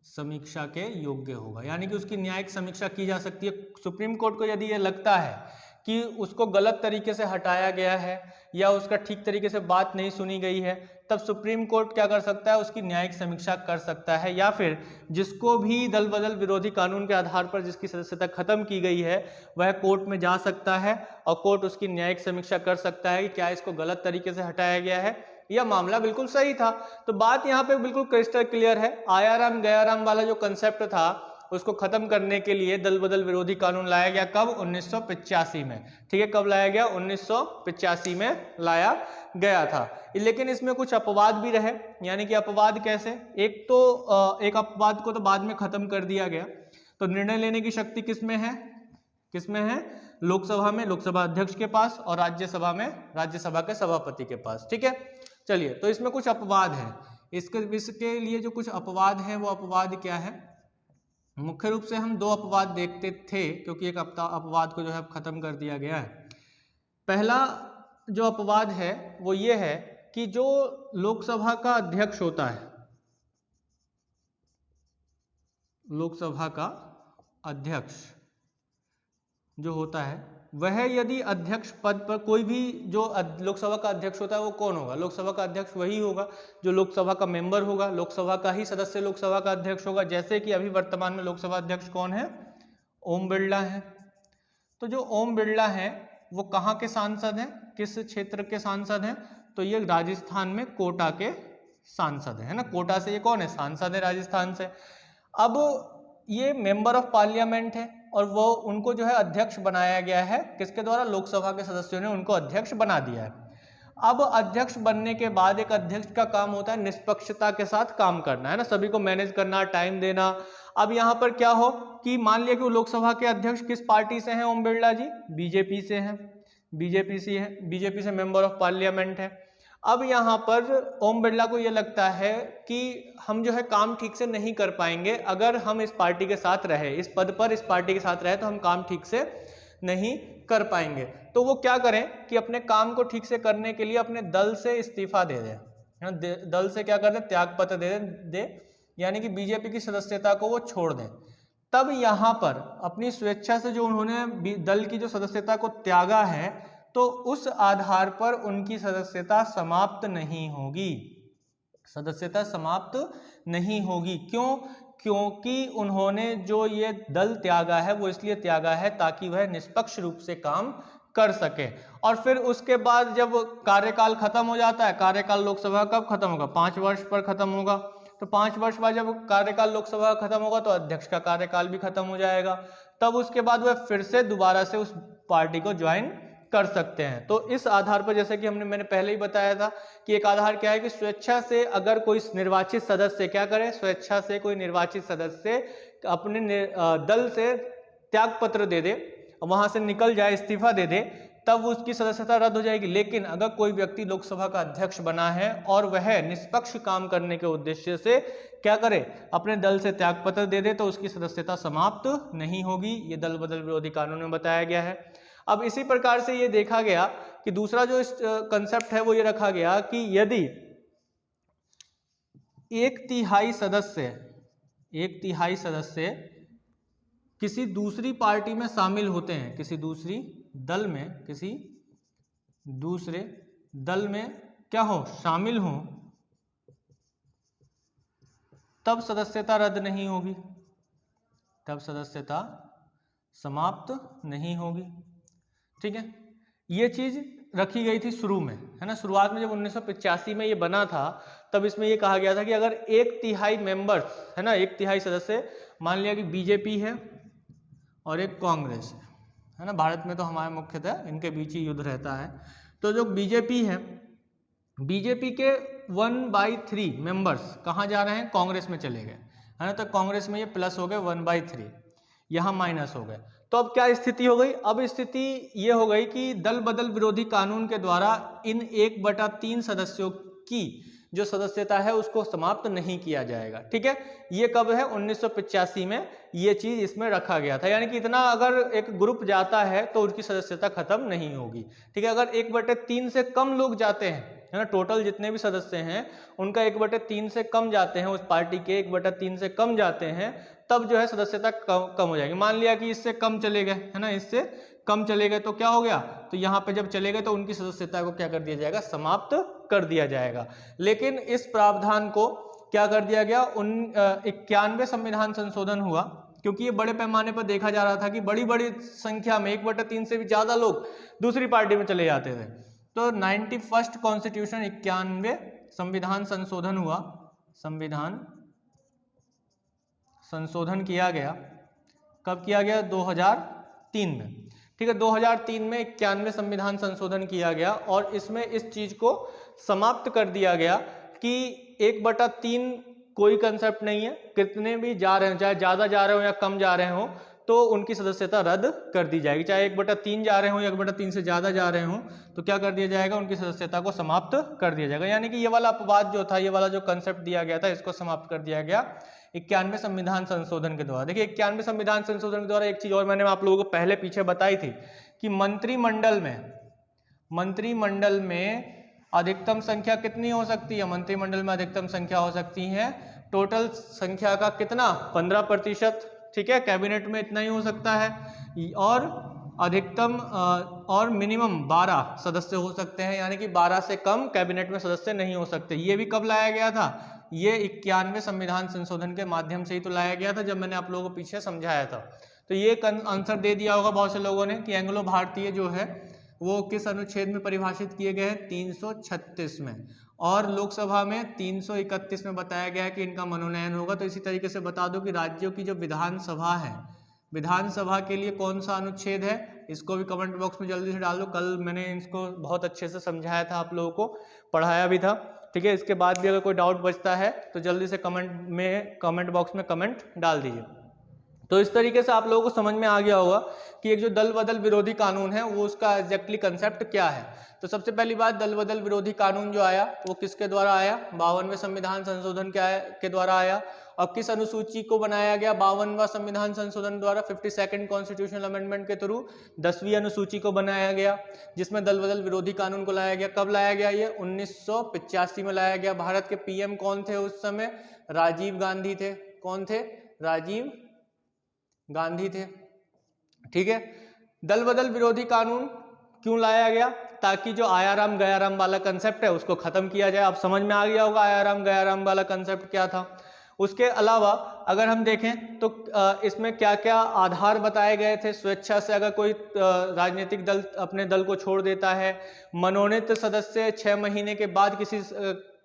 समीक्षा के योग्य होगा। यानी कि उसकी न्यायिक समीक्षा की जा सकती है। सुप्रीम कोर्ट को यदि ये लगता है कि उसको गलत तरीके से हटाया गया है या उसका ठीक तरीके से बात नहीं सुनी गई है, तब सुप्रीम कोर्ट क्या कर सकता है, उसकी न्यायिक समीक्षा कर सकता है। या फिर जिसको भी दल बदल विरोधी कानून के आधार पर जिसकी सदस्यता खत्म की गई है वह कोर्ट में जा सकता है और कोर्ट उसकी न्यायिक समीक्षा कर सकता है कि क्या इसको गलत तरीके से हटाया गया है या मामला बिल्कुल सही था। तो बात यहाँ पे बिल्कुल क्रिस्टल क्लियर है। आया राम गया राम वाला जो कंसेप्ट था उसको खत्म करने के लिए दल बदल विरोधी कानून लाया गया। कब, 1985 में। ठीक है, कब लाया गया, 1985 में लाया गया था। लेकिन इसमें कुछ अपवाद भी रहे। यानी कि अपवाद कैसे, एक अपवाद को तो बाद में खत्म कर दिया गया। तो निर्णय लेने की शक्ति किसमें है, किसमें है, लोकसभा में लोकसभा अध्यक्ष के पास और राज्यसभा में राज्यसभा के सभापति के पास। ठीक है, चलिए, तो इसमें कुछ अपवाद है। इसके लिए जो कुछ अपवाद है वो अपवाद क्या है, मुख्य रूप से हम 2 अपवाद देखते थे क्योंकि एक अपवाद को जो है खत्म कर दिया गया है। पहला जो अपवाद है वो ये है कि जो लोकसभा का अध्यक्ष होता है, लोकसभा का अध्यक्ष जो होता है वह यदि अध्यक्ष पद पर, कोई भी जो लोकसभा का अध्यक्ष होता है वो कौन होगा, लोकसभा का अध्यक्ष वही होगा जो लोकसभा का मेंबर होगा, लोकसभा का ही सदस्य लोकसभा का अध्यक्ष होगा। जैसे कि अभी वर्तमान में लोकसभा अध्यक्ष कौन है, ओम बिरला है। तो जो ओम बिरला है वो कहाँ के सांसद हैं, किस क्षेत्र के सांसद हैं, तो ये राजस्थान में कोटा के सांसद है ना। कोटा से ये कौन है, सांसद है राजस्थान से। अब ये मेंबर ऑफ पार्लियामेंट है और वो उनको जो है अध्यक्ष बनाया गया है, किसके द्वारा, लोकसभा के सदस्यों ने उनको अध्यक्ष बना दिया है। अब अध्यक्ष बनने के बाद एक अध्यक्ष का काम होता है निष्पक्षता के साथ काम करना, है ना, सभी को मैनेज करना, टाइम देना। अब यहाँ पर क्या हो कि मान लिया कि वो लोकसभा के अध्यक्ष किस पार्टी से हैं, ओम बिरला जी बीजेपी से हैं, बीजेपी से मेंबर ऑफ पार्लियामेंट है। अब यहाँ पर ओम बिरला को ये लगता है कि हम जो है काम ठीक से नहीं कर पाएंगे अगर हम इस पार्टी के साथ रहे, इस पद पर इस पार्टी के साथ रहे तो हम काम ठीक से नहीं कर पाएंगे। तो वो क्या करें कि अपने काम को ठीक से करने के लिए अपने दल से इस्तीफा दे दें, दल से क्या कर दें, त्यागपत्र दे, यानी कि बीजेपी की सदस्यता को वो छोड़ दें। तब यहाँ पर अपनी स्वेच्छा से जो उन्होंने दल की जो सदस्यता को त्यागा है तो उस आधार पर उनकी सदस्यता समाप्त नहीं होगी, सदस्यता समाप्त नहीं होगी। क्यों? क्योंकि उन्होंने जो ये दल त्यागा है वो इसलिए त्यागा है ताकि वह निष्पक्ष रूप से काम कर सके। और फिर उसके बाद जब कार्यकाल खत्म हो जाता है, कार्यकाल लोकसभा कब खत्म होगा, 5 वर्ष पर खत्म होगा, तो 5 वर्ष बाद जब कार्यकाल लोकसभा खत्म होगा तो अध्यक्ष का कार्यकाल भी खत्म हो जाएगा। तब उसके बाद वह फिर से दोबारा से उस पार्टी को ज्वाइन कर सकते हैं। तो इस आधार पर जैसे कि मैंने पहले ही बताया था कि एक आधार क्या है कि स्वेच्छा से अगर कोई निर्वाचित सदस्य क्या करे, स्वेच्छा से कोई निर्वाचित सदस्य अपने दल से त्यागपत्र दे दे, वहां से निकल जाए, इस्तीफा दे दे, तब उसकी सदस्यता रद्द हो जाएगी। लेकिन अगर कोई व्यक्ति लोकसभा का अध्यक्ष बना है और वह निष्पक्ष काम करने के उद्देश्य से क्या करे, अपने दल से त्यागपत्र दे दे, तो उसकी सदस्यता समाप्त नहीं होगी। ये दल बदल विरोधी कानून में बताया गया है। अब इसी प्रकार से ये देखा गया कि दूसरा जो इस कंसेप्ट है वो ये रखा गया कि यदि 1/3 सदस्य किसी दूसरी पार्टी में शामिल होते हैं, किसी दूसरे दल में क्या हो, शामिल हो, तब सदस्यता रद्द नहीं होगी, तब सदस्यता समाप्त नहीं होगी। ठीक है, ये चीज रखी गई थी शुरू में, है ना। शुरुआत में जब 1985 में ये बना था तब इसमें ये कहा गया था कि अगर 1/3 मेंबर्स, है ना, 1/3 सदस्य, मान लिया कि बीजेपी है और एक कांग्रेस है ना, भारत में तो हमारे मुख्यतः इनके बीच ही युद्ध रहता है। तो जो बीजेपी है, बीजेपी के 1/3 मेंबर्स कहाँ जा रहे हैं, कांग्रेस में चले गए, है ना। तो कांग्रेस में ये प्लस हो गए 1/3, यहाँ माइनस हो गए। तो अब क्या स्थिति हो गई, अब स्थिति ये हो गई कि दल बदल विरोधी कानून के द्वारा इन 1/3 सदस्यों की जो सदस्यता है उसको समाप्त नहीं किया जाएगा। ठीक है, ये कब है, 1985 में ये चीज इसमें रखा गया था। यानी कि इतना अगर एक ग्रुप जाता है तो उसकी सदस्यता खत्म नहीं होगी। ठीक है, अगर 1/3 से कम लोग जाते हैं, है ना, टोटल जितने भी सदस्य हैं उनका 1/3 से कम जाते हैं, उस पार्टी के 1/3 से कम जाते हैं, तब जो है सदस्यता कम हो जाएगी। मान लिया कि इससे कम चले गए, है ना, इससे कम चले गए तो क्या हो गया, तो यहाँ पे जब चले गए तो उनकी सदस्यता को क्या कर दिया जाएगा, समाप्त कर दिया जाएगा। लेकिन इस प्रावधान को क्या कर दिया गया, 91 संविधान संशोधन हुआ, क्योंकि ये बड़े पैमाने पर देखा जा रहा था कि बड़ी बड़ी संख्या में 1/3 से भी ज्यादा लोग दूसरी पार्टी में चले जाते थे। तो 91st कॉन्स्टिट्यूशन 91 संविधान संशोधन हुआ, संविधान संशोधन किया गया। कब किया गया, 2003 में। ठीक है, 2003 में 91 संविधान संशोधन किया गया और इसमें इस चीज को समाप्त कर दिया गया कि 1/3 कोई कंसेप्ट नहीं है, कितने भी जा रहे हो, चाहे ज्यादा जा रहे हो या कम जा रहे हो, तो उनकी सदस्यता रद्द कर दी जाएगी। चाहे 1/3 जा रहे हो या 1/3 से ज्यादा जा रहे हो तो क्या कर दिया जाएगा, उनकी सदस्यता को समाप्त कर दिया जाएगा। यानी कि ये वाला अपवाद जो था, ये वाला जो कंसेप्ट दिया गया था, इसको समाप्त कर दिया गया 91 संविधान संशोधन के द्वारा। देखिए 91 संविधान संशोधन के द्वारा एक चीज और मैंने आप लोगों को पहले पीछे बताई थी कि मंत्रिमंडल में अधिकतम संख्या कितनी हो सकती है, मंत्रिमंडल में अधिकतम संख्या हो सकती है टोटल संख्या का कितना, 15%। ठीक है, कैबिनेट में इतना ही हो सकता है और अधिकतम और मिनिमम 12 सदस्य हो सकते हैं, यानी कि 12 से कम कैबिनेट में सदस्य नहीं हो सकते। ये भी कब लाया गया था, ये 91 संविधान संशोधन के माध्यम से ही तो लाया गया था, जब मैंने आप लोगों को पीछे समझाया था। तो ये आंसर दे दिया होगा बहुत से लोगों ने कि एंग्लो भारतीय जो है वो किस अनुच्छेद में परिभाषित किए गए हैं, 336 में, और लोकसभा में 331 में बताया गया है कि इनका मनोनयन होगा। तो इसी तरीके से बता दो कि राज्यों की जो विधानसभा है, विधानसभा के लिए कौन सा अनुच्छेद है, इसको भी कमेंट बॉक्स में जल्दी से डाल दो। कल मैंने इसको बहुत अच्छे से समझाया था, आप लोगों को पढ़ाया भी था, ठीक है। इसके बाद भी अगर कोई डाउट बचता है तो जल्दी से कमेंट बॉक्स में कमेंट डाल दीजिए। तो इस तरीके से आप लोगों को समझ में आ गया होगा कि एक जो दल बदल विरोधी कानून है वो उसका एग्जैक्टली कंसेप्ट क्या है। तो सबसे पहली बात, दल बदल विरोधी कानून जो आया वो किसके द्वारा आया, 52वें संविधान संशोधन के द्वारा आया। और किस अनुसूची को बनाया गया 52वां संविधान संशोधन द्वारा, 52nd कॉन्स्टिट्यूशनल अमेंडमेंट के थ्रू 10वीं अनुसूची को बनाया गया, जिसमें दल बदल विरोधी कानून को लाया गया। कब लाया गया ये, 1985 में लाया गया। भारत के पीएम कौन थे उस समय, राजीव गांधी थे। कौन थे, राजीव गांधी थे, ठीक है। दल बदल विरोधी कानून क्यों लाया गया, ताकि जो आयाराम गयाराम वाला कंसेप्ट है उसको खत्म किया जाए। अब समझ में आ गया होगा आयाराम गयाराम वाला कंसेप्ट क्या था। उसके अलावा अगर हम देखें तो इसमें क्या क्या आधार बताए गए थे। स्वेच्छा से अगर कोई राजनीतिक दल अपने दल को छोड़ देता है, मनोनीत सदस्य 6 महीने के बाद किसी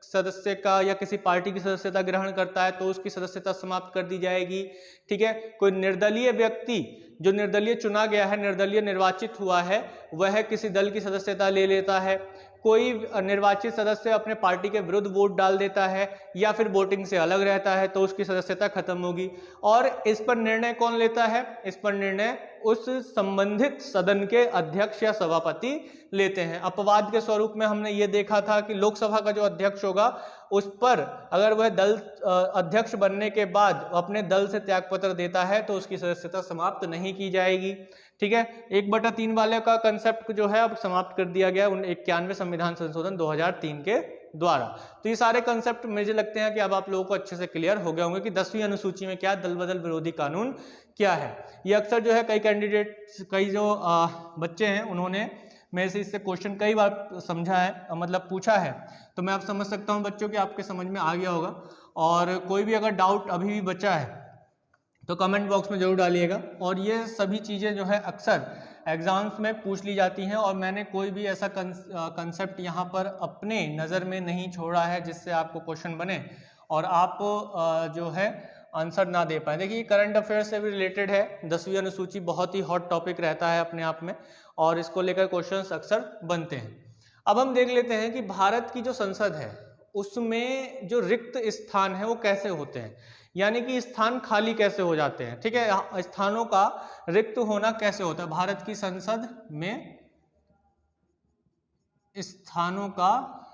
सदस्य का या किसी पार्टी की सदस्यता ग्रहण करता है तो उसकी सदस्यता समाप्त कर दी जाएगी, ठीक है। कोई निर्दलीय व्यक्ति जो निर्दलीय चुना गया है, निर्दलीय निर्वाचित हुआ है, वह किसी दल की सदस्यता ले लेता है। कोई निर्वाचित सदस्य अपने पार्टी के विरुद्ध वोट डाल देता है या फिर वोटिंग से अलग रहता है तो उसकी सदस्यता खत्म होगी। और इस पर निर्णय कौन लेता है, इस पर निर्णय उस संबंधित सदन के अध्यक्ष या सभापति लेते हैं। अपवाद के स्वरूप में हमने ये देखा था कि लोकसभा का जो अध्यक्ष होगा उस पर अगर वह दल अध्यक्ष बनने के बाद अपने दल से त्यागपत्र देता है तो उसकी सदस्यता समाप्त नहीं की जाएगी, ठीक है। 1/3 वाले का कंसेप्ट जो है अब समाप्त कर दिया गया 91वें संविधान संशोधन 2003 के द्वारा। तो ये सारे कंसेप्ट मुझे लगते हैं कि अब आप लोगों को अच्छे से क्लियर हो गए होंगे कि 10वीं अनुसूची में क्या दल बदल विरोधी कानून क्या है। ये अक्सर जो है कई जो बच्चे हैं उन्होंने मेरे से इससे क्वेश्चन कई बार समझा है, मतलब पूछा है, तो मैं अब समझ सकता हूँ बच्चों कि आपके समझ में आ गया होगा। और कोई भी अगर डाउट अभी भी बचा है तो कमेंट बॉक्स में जरूर डालिएगा। और ये सभी चीज़ें जो है अक्सर एग्जाम्स में पूछ ली जाती हैं और मैंने कोई भी ऐसा कंसेप्ट यहाँ पर अपने नज़र में नहीं छोड़ा है जिससे आपको क्वेश्चन बने और आप जो है आंसर ना दे पाए। देखिए करंट अफेयर से भी रिलेटेड है, 10वीं अनुसूची बहुत ही हॉट टॉपिक रहता है अपने आप में और इसको लेकर क्वेश्चंस अक्सर बनते हैं। अब हम देख लेते हैं कि भारत की जो संसद है उसमें जो रिक्त स्थान है वो कैसे होते हैं, यानी कि स्थान खाली कैसे हो जाते हैं, ठीक है। स्थानों का रिक्त होना कैसे होता है, भारत की संसद में स्थानों का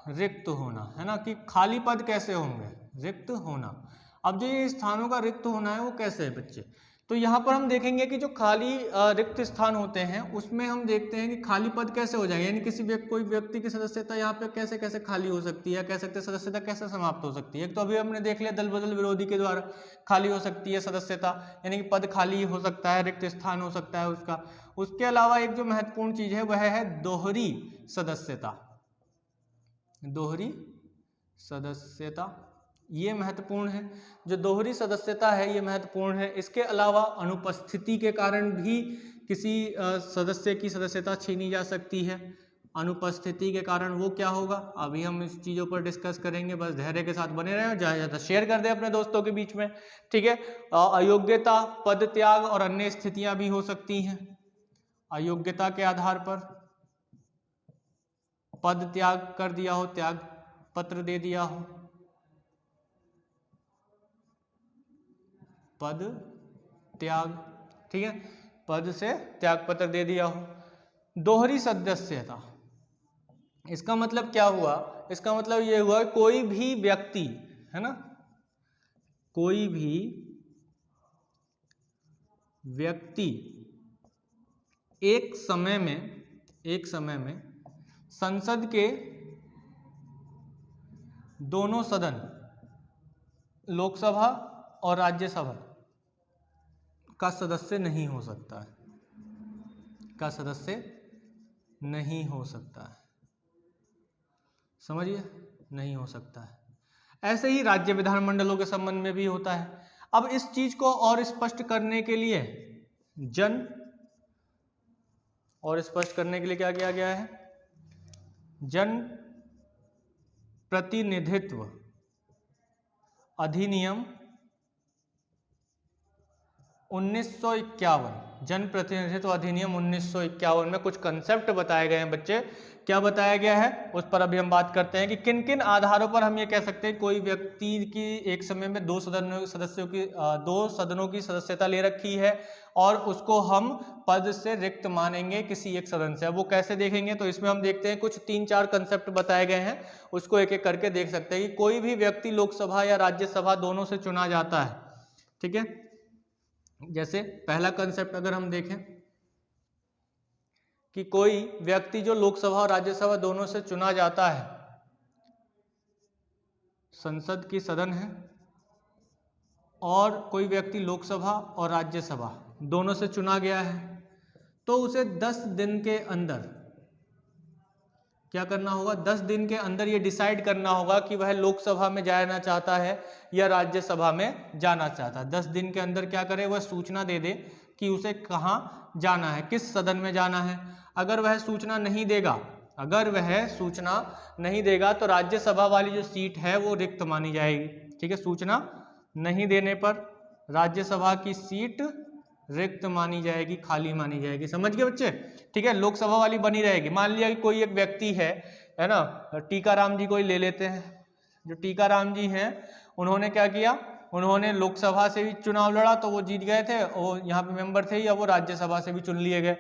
रिक्त होना, है ना, कि खाली पद कैसे होंगे, रिक्त होना। अब जो ये स्थानों का रिक्त होना है वो कैसे है बच्चे, तो यहाँ पर हम देखेंगे कि जो खाली रिक्त स्थान होते हैं उसमें हम देखते हैं कि खाली पद कैसे हो जाएगा, यानी कोई व्यक्ति की सदस्यता यहाँ पे कैसे कैसे खाली हो सकती है, कह सकते हैं सदस्यता कैसे समाप्त हो सकती है। एक तो अभी हमने देख लिया दल बदल विरोधी के द्वारा खाली हो सकती है सदस्यता, यानी कि पद खाली हो सकता है, रिक्त स्थान हो सकता है उसका। उसके अलावा एक जो महत्वपूर्ण चीज है वह है दोहरी सदस्यता, दोहरी सदस्यता ये महत्वपूर्ण है। जो दोहरी सदस्यता है ये महत्वपूर्ण है। इसके अलावा अनुपस्थिति के कारण भी किसी सदस्य की सदस्यता छीनी जा सकती है। अनुपस्थिति के कारण वो क्या होगा, अभी हम इस चीज़ों पर डिस्कस करेंगे, बस धैर्य के साथ बने रहें और ज़्यादा ज़्यादा शेयर कर दें अपने दोस्तों के बीच में, ठीक है। अयोग्यता, पद त्याग और अन्य स्थितियां भी हो सकती हैं। अयोग्यता के आधार पर पद त्याग कर दिया हो, त्याग पत्र दे दिया हो, पद त्याग, ठीक है, पद से त्याग पत्र दे दिया हो। दोहरी सदस्यता, इसका मतलब क्या हुआ, इसका मतलब ये हुआ कोई भी व्यक्ति, है ना, कोई भी व्यक्ति एक समय में संसद के दोनों सदन, लोकसभा और राज्यसभा का सदस्य नहीं हो सकता है, का सदस्य नहीं हो सकता है, समझिए, नहीं हो सकता है। ऐसे ही राज्य विधानमंडलों के संबंध में भी होता है। अब इस चीज को और स्पष्ट करने के लिए क्या किया गया है, जन प्रतिनिधित्व अधिनियम 1951 जन प्रतिनिधित्व अधिनियम 1951 में कुछ कंसेप्ट बताए गए हैं बच्चे। क्या बताया गया है उस पर अभी हम बात करते हैं कि किन किन आधारों पर हम ये कह सकते हैं कोई व्यक्ति की एक समय में दो सदनों की सदस्यता ले रखी है और उसको हम पद से रिक्त मानेंगे किसी एक सदन से। अब वो कैसे देखेंगे, तो इसमें हम देखते हैं कुछ 3-4 कंसेप्ट बताए गए हैं, उसको एक एक करके देख सकते हैं कि कोई भी व्यक्ति लोकसभा या राज्यसभा दोनों से चुना जाता है। ठीक है, जैसे पहला कंसेप्ट अगर हम देखें कि कोई व्यक्ति जो लोकसभा और राज्यसभा दोनों से चुना जाता है, संसद की सदन है और कोई व्यक्ति लोकसभा और राज्यसभा दोनों से चुना गया है, तो उसे 10 दिन के अंदर क्या करना होगा, 10 दिन के अंदर ये डिसाइड करना होगा कि वह लोकसभा में जाना चाहता है या राज्यसभा में जाना चाहता है। 10 दिन के अंदर क्या करे, वह सूचना दे दे कि उसे कहाँ जाना है, किस सदन में जाना है। अगर वह सूचना नहीं देगा तो राज्यसभा वाली जो सीट है वो रिक्त मानी जाएगी। ठीक है, सूचना नहीं देने पर राज्यसभा की सीट रिक्त मानी जाएगी, खाली मानी जाएगी। समझ गए बच्चे? ठीक है, लोकसभा वाली बनी रहेगी। मान लिया कि कोई एक व्यक्ति है ना, टीकाराम जी को ही ले लेते हैं। जो टीकाराम जी हैं उन्होंने क्या किया, उन्होंने लोकसभा से भी चुनाव लड़ा तो वो जीत गए थे, वो यहाँ पे मेंबर थे, या वो राज्यसभा से भी चुन लिए गए।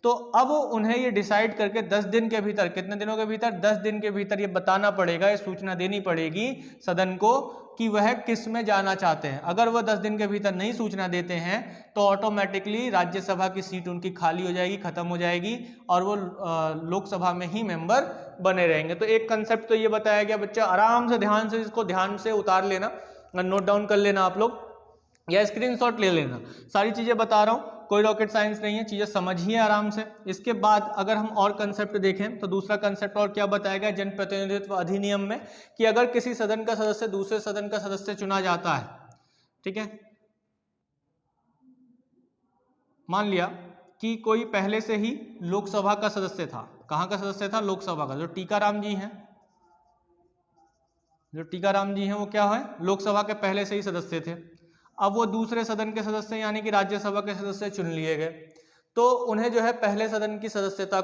तो अब उन्हें ये डिसाइड करके 10 दिन के भीतर, कितने दिनों के भीतर, 10 दिन के भीतर ये बताना पड़ेगा, ये सूचना देनी पड़ेगी सदन को कि वह किस में जाना चाहते हैं। अगर वह 10 दिन के भीतर नहीं सूचना देते हैं तो ऑटोमेटिकली राज्यसभा की सीट उनकी खाली हो जाएगी, खत्म हो जाएगी और वो लोकसभा में ही मेंबर बने रहेंगे। तो एक कंसेप्ट तो ये बताया गया बच्चा, आराम से ध्यान से इसको ध्यान से उतार लेना, नोट डाउन कर लेना आप लोग या स्क्रीनशॉट ले लेना। सारी चीजें बता रहा हूं, कोई रॉकेट साइंस नहीं है, चीजें समझिए आराम से। इसके बाद अगर हम और कंसेप्ट देखें तो दूसरा कंसेप्ट और क्या बताया गया जनप्रतिनिधित्व अधिनियम में, कि अगर किसी सदन का सदस्य दूसरे सदन का सदस्य चुना जाता है, ठीक है, मान लिया कि कोई पहले से ही लोकसभा का सदस्य था। कहां का सदस्य था? लोकसभा का। जो टीकाराम जी हैं वो क्या है, लोकसभा के पहले से ही सदस्य थे। अब वो दूसरे सदन के सदस्य यानी कि राज्यसभा के सदस्य चुन लिए गए, तो उन्हें जो है पहले सदन की सदस्यता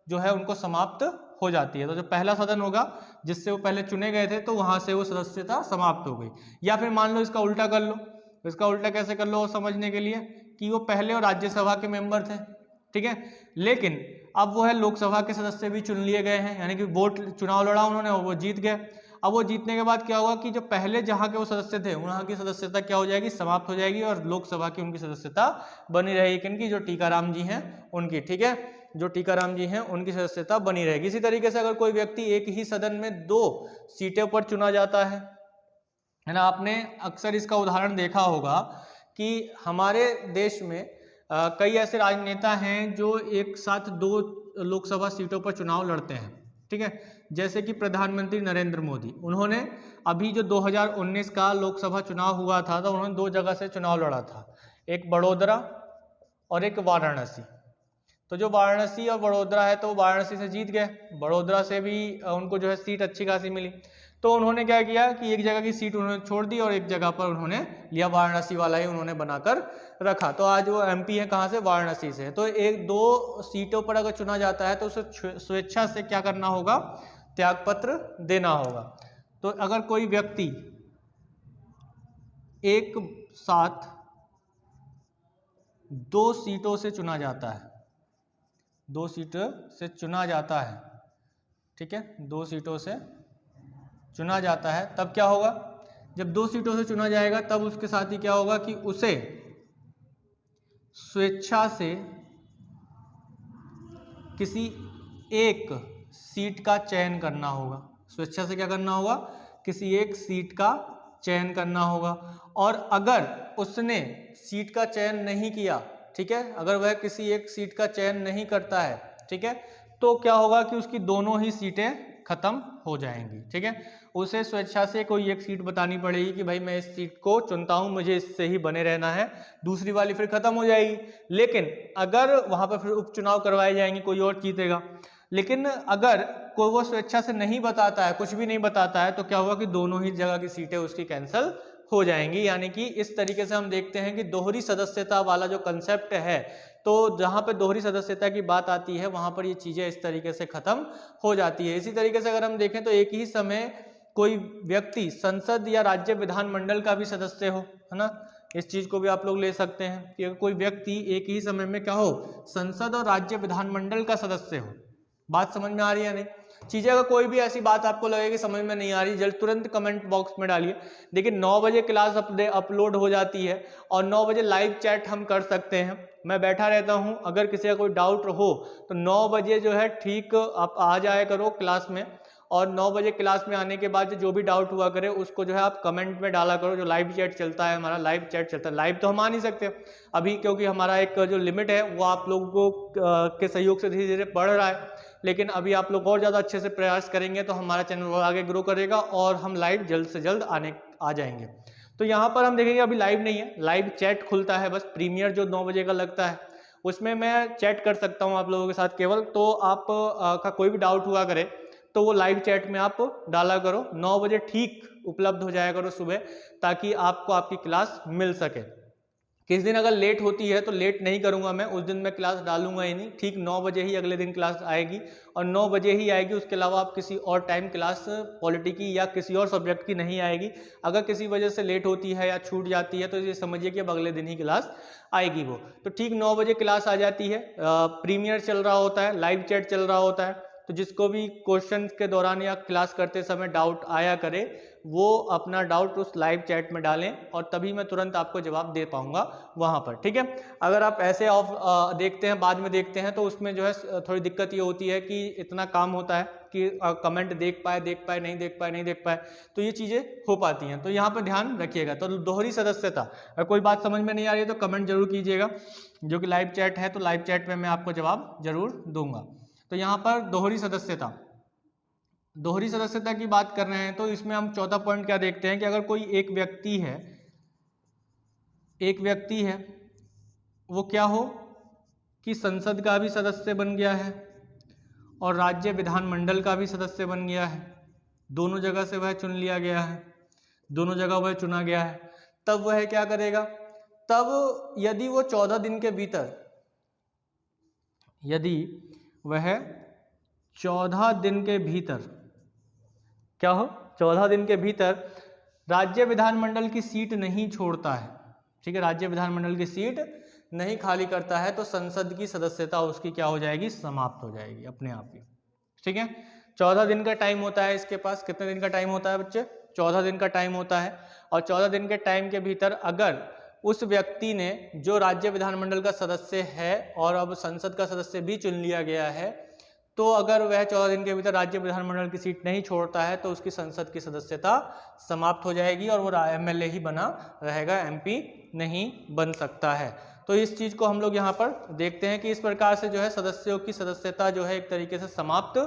जो है उनको समाप्त हो जाती है। तो जो पहला सदन होगा जिससे वो पहले चुने गए थे तो वहां से वो सदस्यता समाप्त हो गई। या फिर मान लो इसका उल्टा कर लो। इसका उल्टा कैसे कर लो समझने के लिए, कि वो पहले और राज्यसभा के मेंबर थे, ठीक है, लेकिन अब वो है लोकसभा के सदस्य भी चुन लिए गए हैं, यानी कि वोट चुनाव लड़ा उन्होंने और वो जीत गए। अब वो जीतने के बाद क्या होगा कि जो पहले जहां के वो सदस्य थे वहां की सदस्यता क्या हो जाएगी, समाप्त हो जाएगी और लोकसभा की उनकी सदस्यता बनी रहेगी। किनकी? जो टीकाराम जी हैं उनकी। ठीक है, जो टीकाराम जी हैं उनकी सदस्यता बनी रहेगी। इसी तरीके से अगर कोई व्यक्ति एक ही सदन में 2 सीटों पर चुना जाता है ना, आपने अक्सर इसका उदाहरण देखा होगा कि हमारे देश में कई ऐसे राजनेता हैं जो एक साथ 2 लोकसभा सीटों पर चुनाव लड़ते हैं। ठीक है, जैसे कि प्रधानमंत्री नरेंद्र मोदी, उन्होंने अभी जो 2019 का लोकसभा चुनाव हुआ था तो उन्होंने 2 जगह से चुनाव लड़ा था, एक बड़ौदा और एक वाराणसी। तो जो वाराणसी और बड़ौदा है तो वाराणसी से जीत गए, बड़ौदा से भी उनको जो है सीट अच्छी खासी मिली। तो उन्होंने क्या किया कि एक जगह की सीट उन्होंने छोड़ दी और एक जगह पर उन्होंने लिया, वाराणसी वाला ही उन्होंने बनाकर रखा। तो आज वो एमपी है कहाँ से? वाराणसी से। तो 1-2 सीटों पर अगर चुना जाता है तो उसे स्वेच्छा से क्या करना होगा? त्यागपत्र देना होगा। तो अगर कोई व्यक्ति एक साथ 2 सीटों से चुना जाता है, 2 सीटों से चुना जाता है, ठीक है, 2 सीटों से चुना जाता है, तब क्या होगा? जब 2 सीटों से चुना जाएगा तब उसके साथ ही क्या होगा कि उसे स्वेच्छा से किसी एक सीट का चयन करना होगा। स्वेच्छा से क्या करना होगा? किसी एक सीट का चयन करना होगा। और अगर उसने सीट का चयन नहीं किया, ठीक है, अगर वह किसी एक सीट का चयन नहीं करता है, ठीक है, तो क्या होगा कि उसकी दोनों ही सीटें खत्म हो जाएंगी। ठीक है, उसे स्वेच्छा से कोई एक सीट बतानी पड़ेगी कि भाई मैं इस सीट को चुनता हूं, मुझे इससे ही बने रहना है, दूसरी वाली फिर खत्म हो जाएगी। लेकिन अगर वहां पर फिर उपचुनाव करवाए जाएंगे, कोई और जीतेगा। लेकिन अगर कोई वो स्वेच्छा से नहीं बताता है, कुछ भी नहीं बताता है, तो क्या होगा कि दोनों ही जगह की सीटें उसकी कैंसिल हो जाएंगी। यानी कि इस तरीके से हम देखते हैं कि दोहरी सदस्यता वाला जो कंसेप्ट है, तो जहाँ पे दोहरी सदस्यता की बात आती है वहाँ पर ये चीज़ें इस तरीके से खत्म हो जाती है। इसी तरीके से अगर हम देखें तो एक ही समय कोई व्यक्ति संसद या राज्य विधानमंडल का भी सदस्य हो, है ना, इस चीज को भी आप लोग ले सकते हैं कि अगर कोई व्यक्ति एक ही समय में क्या हो, संसद और राज्य विधानमंडल का सदस्य हो। बात समझ में आ रही है नहीं? चीजें अगर कोई भी ऐसी बात आपको लगे कि समझ में नहीं आ रही, जल्द तुरंत कमेंट बॉक्स में डालिए। देखिए 9 बजे क्लास अपलोड हो जाती है और 9 बजे लाइव चैट हम कर सकते हैं। मैं बैठा रहता हूं, अगर किसी का कोई डाउट हो तो 9 बजे जो है ठीक आप आ जाया करो क्लास में, और 9 बजे क्लास में आने के बाद जो भी डाउट हुआ करे उसको जो है आप कमेंट में डाला करो। जो लाइव चैट चलता है, हमारा लाइव चैट चलता है, लाइव तो हम आ नहीं सकते अभी क्योंकि हमारा एक जो लिमिट है वो आप लोगों के सहयोग से धीरे धीरे बढ़ रहा है, लेकिन अभी आप लोग और ज़्यादा अच्छे से प्रयास करेंगे तो हमारा चैनल और आगे ग्रो करेगा और हम लाइव जल्द से जल्द आ जाएंगे। तो यहाँ पर हम देखेंगे अभी लाइव नहीं है, लाइव चैट खुलता है बस, प्रीमियर जो 9 बजे का लगता है उसमें मैं चैट कर सकता हूँ आप लोगों के साथ केवल। तो आप का कोई भी डाउट हुआ करे तो वो लाइव चैट में आप डाला करो, 9 बजे ठीक उपलब्ध हो जाया करो सुबह, ताकि आपको आपकी क्लास मिल सके। किस दिन अगर लेट होती है तो लेट नहीं करूंगा मैं, उस दिन मैं क्लास डालूंगा ही नहीं, ठीक 9 बजे ही अगले दिन क्लास आएगी और 9 बजे ही आएगी। उसके अलावा आप किसी और टाइम क्लास पॉलिटी की या किसी और सब्जेक्ट की नहीं आएगी। अगर किसी वजह से लेट होती है या छूट जाती है तो ये समझिए कि अब अगले दिन ही क्लास आएगी वो। तो ठीक 9 बजे क्लास आ जाती है, प्रीमियर चल रहा होता है, लाइव चैट चल रहा होता है। तो जिसको भी क्वेश्चन के दौरान या क्लास करते समय डाउट आया करे वो अपना डाउट उस लाइव चैट में डालें और तभी मैं तुरंत आपको जवाब दे पाऊंगा वहां पर, ठीक है। अगर आप ऐसे ऑफ देखते हैं, बाद में देखते हैं, तो उसमें जो है थोड़ी दिक्कत ये होती है कि इतना काम होता है कि कमेंट देख पाए नहीं देख पाए, तो ये चीज़ें हो पाती हैं। तो यहाँ पर ध्यान रखिएगा। तो दोहरी सदस्यता, अगर कोई बात समझ में नहीं आ रही है तो कमेंट जरूर कीजिएगा, जो कि लाइव चैट है तो लाइव चैट में मैं आपको जवाब जरूर दूंगा। तो यहाँ पर दोहरी सदस्यता की बात कर रहे हैं तो इसमें हम चौथा पॉइंट क्या देखते हैं कि अगर कोई एक व्यक्ति है वो क्या हो कि संसद का भी सदस्य बन गया है और राज्य विधानमंडल का भी सदस्य बन गया है, दोनों जगह से वह चुन लिया गया है, दोनों जगह वह चुना गया है, तब वह क्या करेगा, तब यदि वो 14 दिन के भीतर, यदि वह 14 दिन के भीतर क्या हो, 14 दिन के भीतर राज्य विधानमंडल की सीट नहीं छोड़ता है, ठीक है, राज्य विधानमंडल की सीट नहीं खाली करता है, तो संसद की सदस्यता उसकी क्या हो जाएगी, समाप्त हो जाएगी अपने आप ही, ठीक है। 14 दिन का टाइम होता है इसके पास। कितने दिन का टाइम होता है बच्चे? 14 दिन का टाइम होता है। और 14 दिन के टाइम के भीतर अगर उस व्यक्ति ने, जो राज्य विधानमंडल का सदस्य है और अब संसद का सदस्य भी चुन लिया गया है, तो अगर वह 14 दिन के भीतर राज्य विधानमंडल की सीट नहीं छोड़ता है तो उसकी संसद की सदस्यता समाप्त हो जाएगी और वो एमएलए ही बना रहेगा, एमपी नहीं बन सकता है। तो इस चीज को हम लोग यहाँ पर देखते हैं कि इस प्रकार से जो है सदस्यों की सदस्यता जो है एक तरीके से समाप्त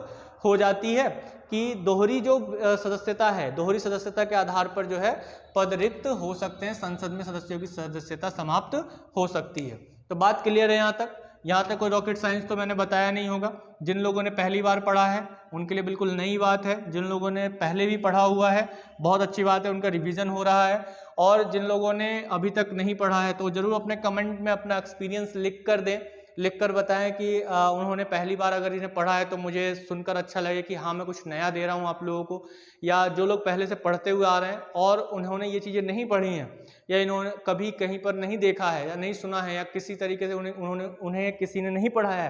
हो जाती है कि दोहरी जो सदस्यता है, दोहरी सदस्यता के आधार पर जो है पद रिक्त हो सकते हैं, संसद में सदस्यों की सदस्यता समाप्त हो सकती है। तो बात क्लियर है यहाँ तक? यहाँ तक कोई रॉकेट साइंस तो मैंने बताया नहीं होगा। जिन लोगों ने पहली बार पढ़ा है उनके लिए बिल्कुल नई बात है, जिन लोगों ने पहले भी पढ़ा हुआ है बहुत अच्छी बात है, उनका रिवीजन हो रहा है, और जिन लोगों ने अभी तक नहीं पढ़ा है तो जरूर अपने कमेंट में अपना एक्सपीरियंस लिख कर दें, लिख कर बताएं कि उन्होंने पहली बार अगर इन्हें पढ़ा है तो मुझे सुनकर अच्छा लगे कि हाँ मैं कुछ नया दे रहा हूँ आप लोगों को, या जो लोग पहले से पढ़ते हुए आ रहे हैं और उन्होंने ये चीज़ें नहीं पढ़ी हैं या इन्होंने कभी कहीं पर नहीं देखा है या नहीं सुना है या किसी तरीके से उन्हें किसी ने नहीं पढ़ाया है,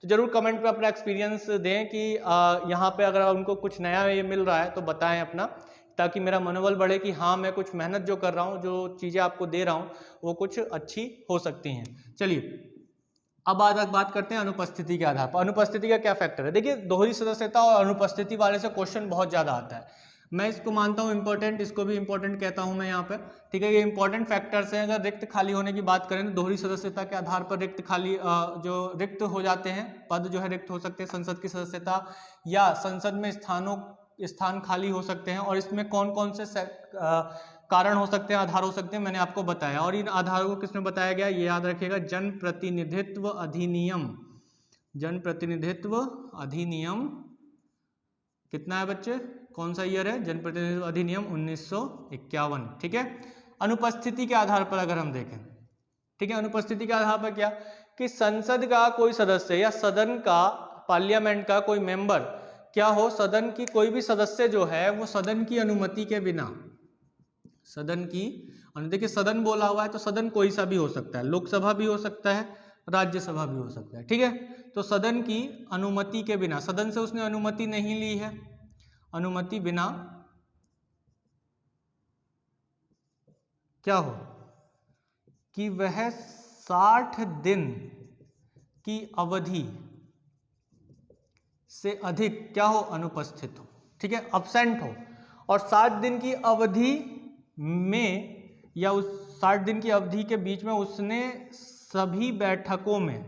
तो जरूर कमेंट पे अपना एक्सपीरियंस दें कि यहाँ पे अगर उनको कुछ नया ये मिल रहा है तो बताएं अपना, ताकि मेरा मनोबल बढ़े कि हाँ मैं कुछ मेहनत जो कर रहा हूँ, जो चीज़ें आपको दे रहा हूँ वो कुछ अच्छी हो सकती हैं। चलिए अब बात करते हैं अनुपस्थिति के आधार पर। अनुपस्थिति का क्या फैक्टर है? देखिए दोहरी सदस्यता और अनुपस्थिति वाले से क्वेश्चन बहुत ज़्यादा आता है, मैं इसको मानता हूँ इंपॉर्टेंट, इसको भी इंपॉर्टेंट कहता हूँ मैं यहाँ पर, ठीक है। ये इंपॉर्टेंट फैक्टर्स हैं। अगर रिक्त खाली होने की बात करें तो दोहरी सदस्यता के आधार पर जो रिक्त हो जाते हैं पद जो है रिक्त हो सकते हैं, संसद की सदस्यता या संसद में स्थान खाली हो सकते हैं, और इसमें कौन कौन से कारण हो सकते हैं, आधार हो सकते हैं, मैंने आपको बताया। और इन आधारों को किसमें बताया गया ये याद रखिएगा, जनप्रतिनिधित्व अधिनियम। जनप्रतिनिधित्व अधिनियम कितना है बच्चे, कौन सा ईयर है? जनप्रतिनिधित्व अधिनियम 1951, ठीक है। अनुपस्थिति के आधार पर अगर हम देखें, ठीक है, अनुपस्थिति के आधार पर क्या कि संसद का कोई सदस्य या सदन का, पार्लियामेंट का कोई मेंबर क्या हो, सदन की कोई भी सदस्य जो है वो सदन की अनुमति के बिना, सदन की, देखिए सदन बोला हुआ है तो सदन कोई सा भी हो सकता है, लोकसभा भी हो सकता है, राज्यसभा भी हो सकता है, ठीक है। तो सदन की अनुमति के बिना, सदन से उसने अनुमति नहीं ली है, अनुमति बिना क्या हो कि वह 60 दिन की अवधि से अधिक क्या हो, अनुपस्थित हो, ठीक है, अब्सेंट हो। और 60 दिन की अवधि में या उस 60 दिन की अवधि के बीच में उसने सभी बैठकों में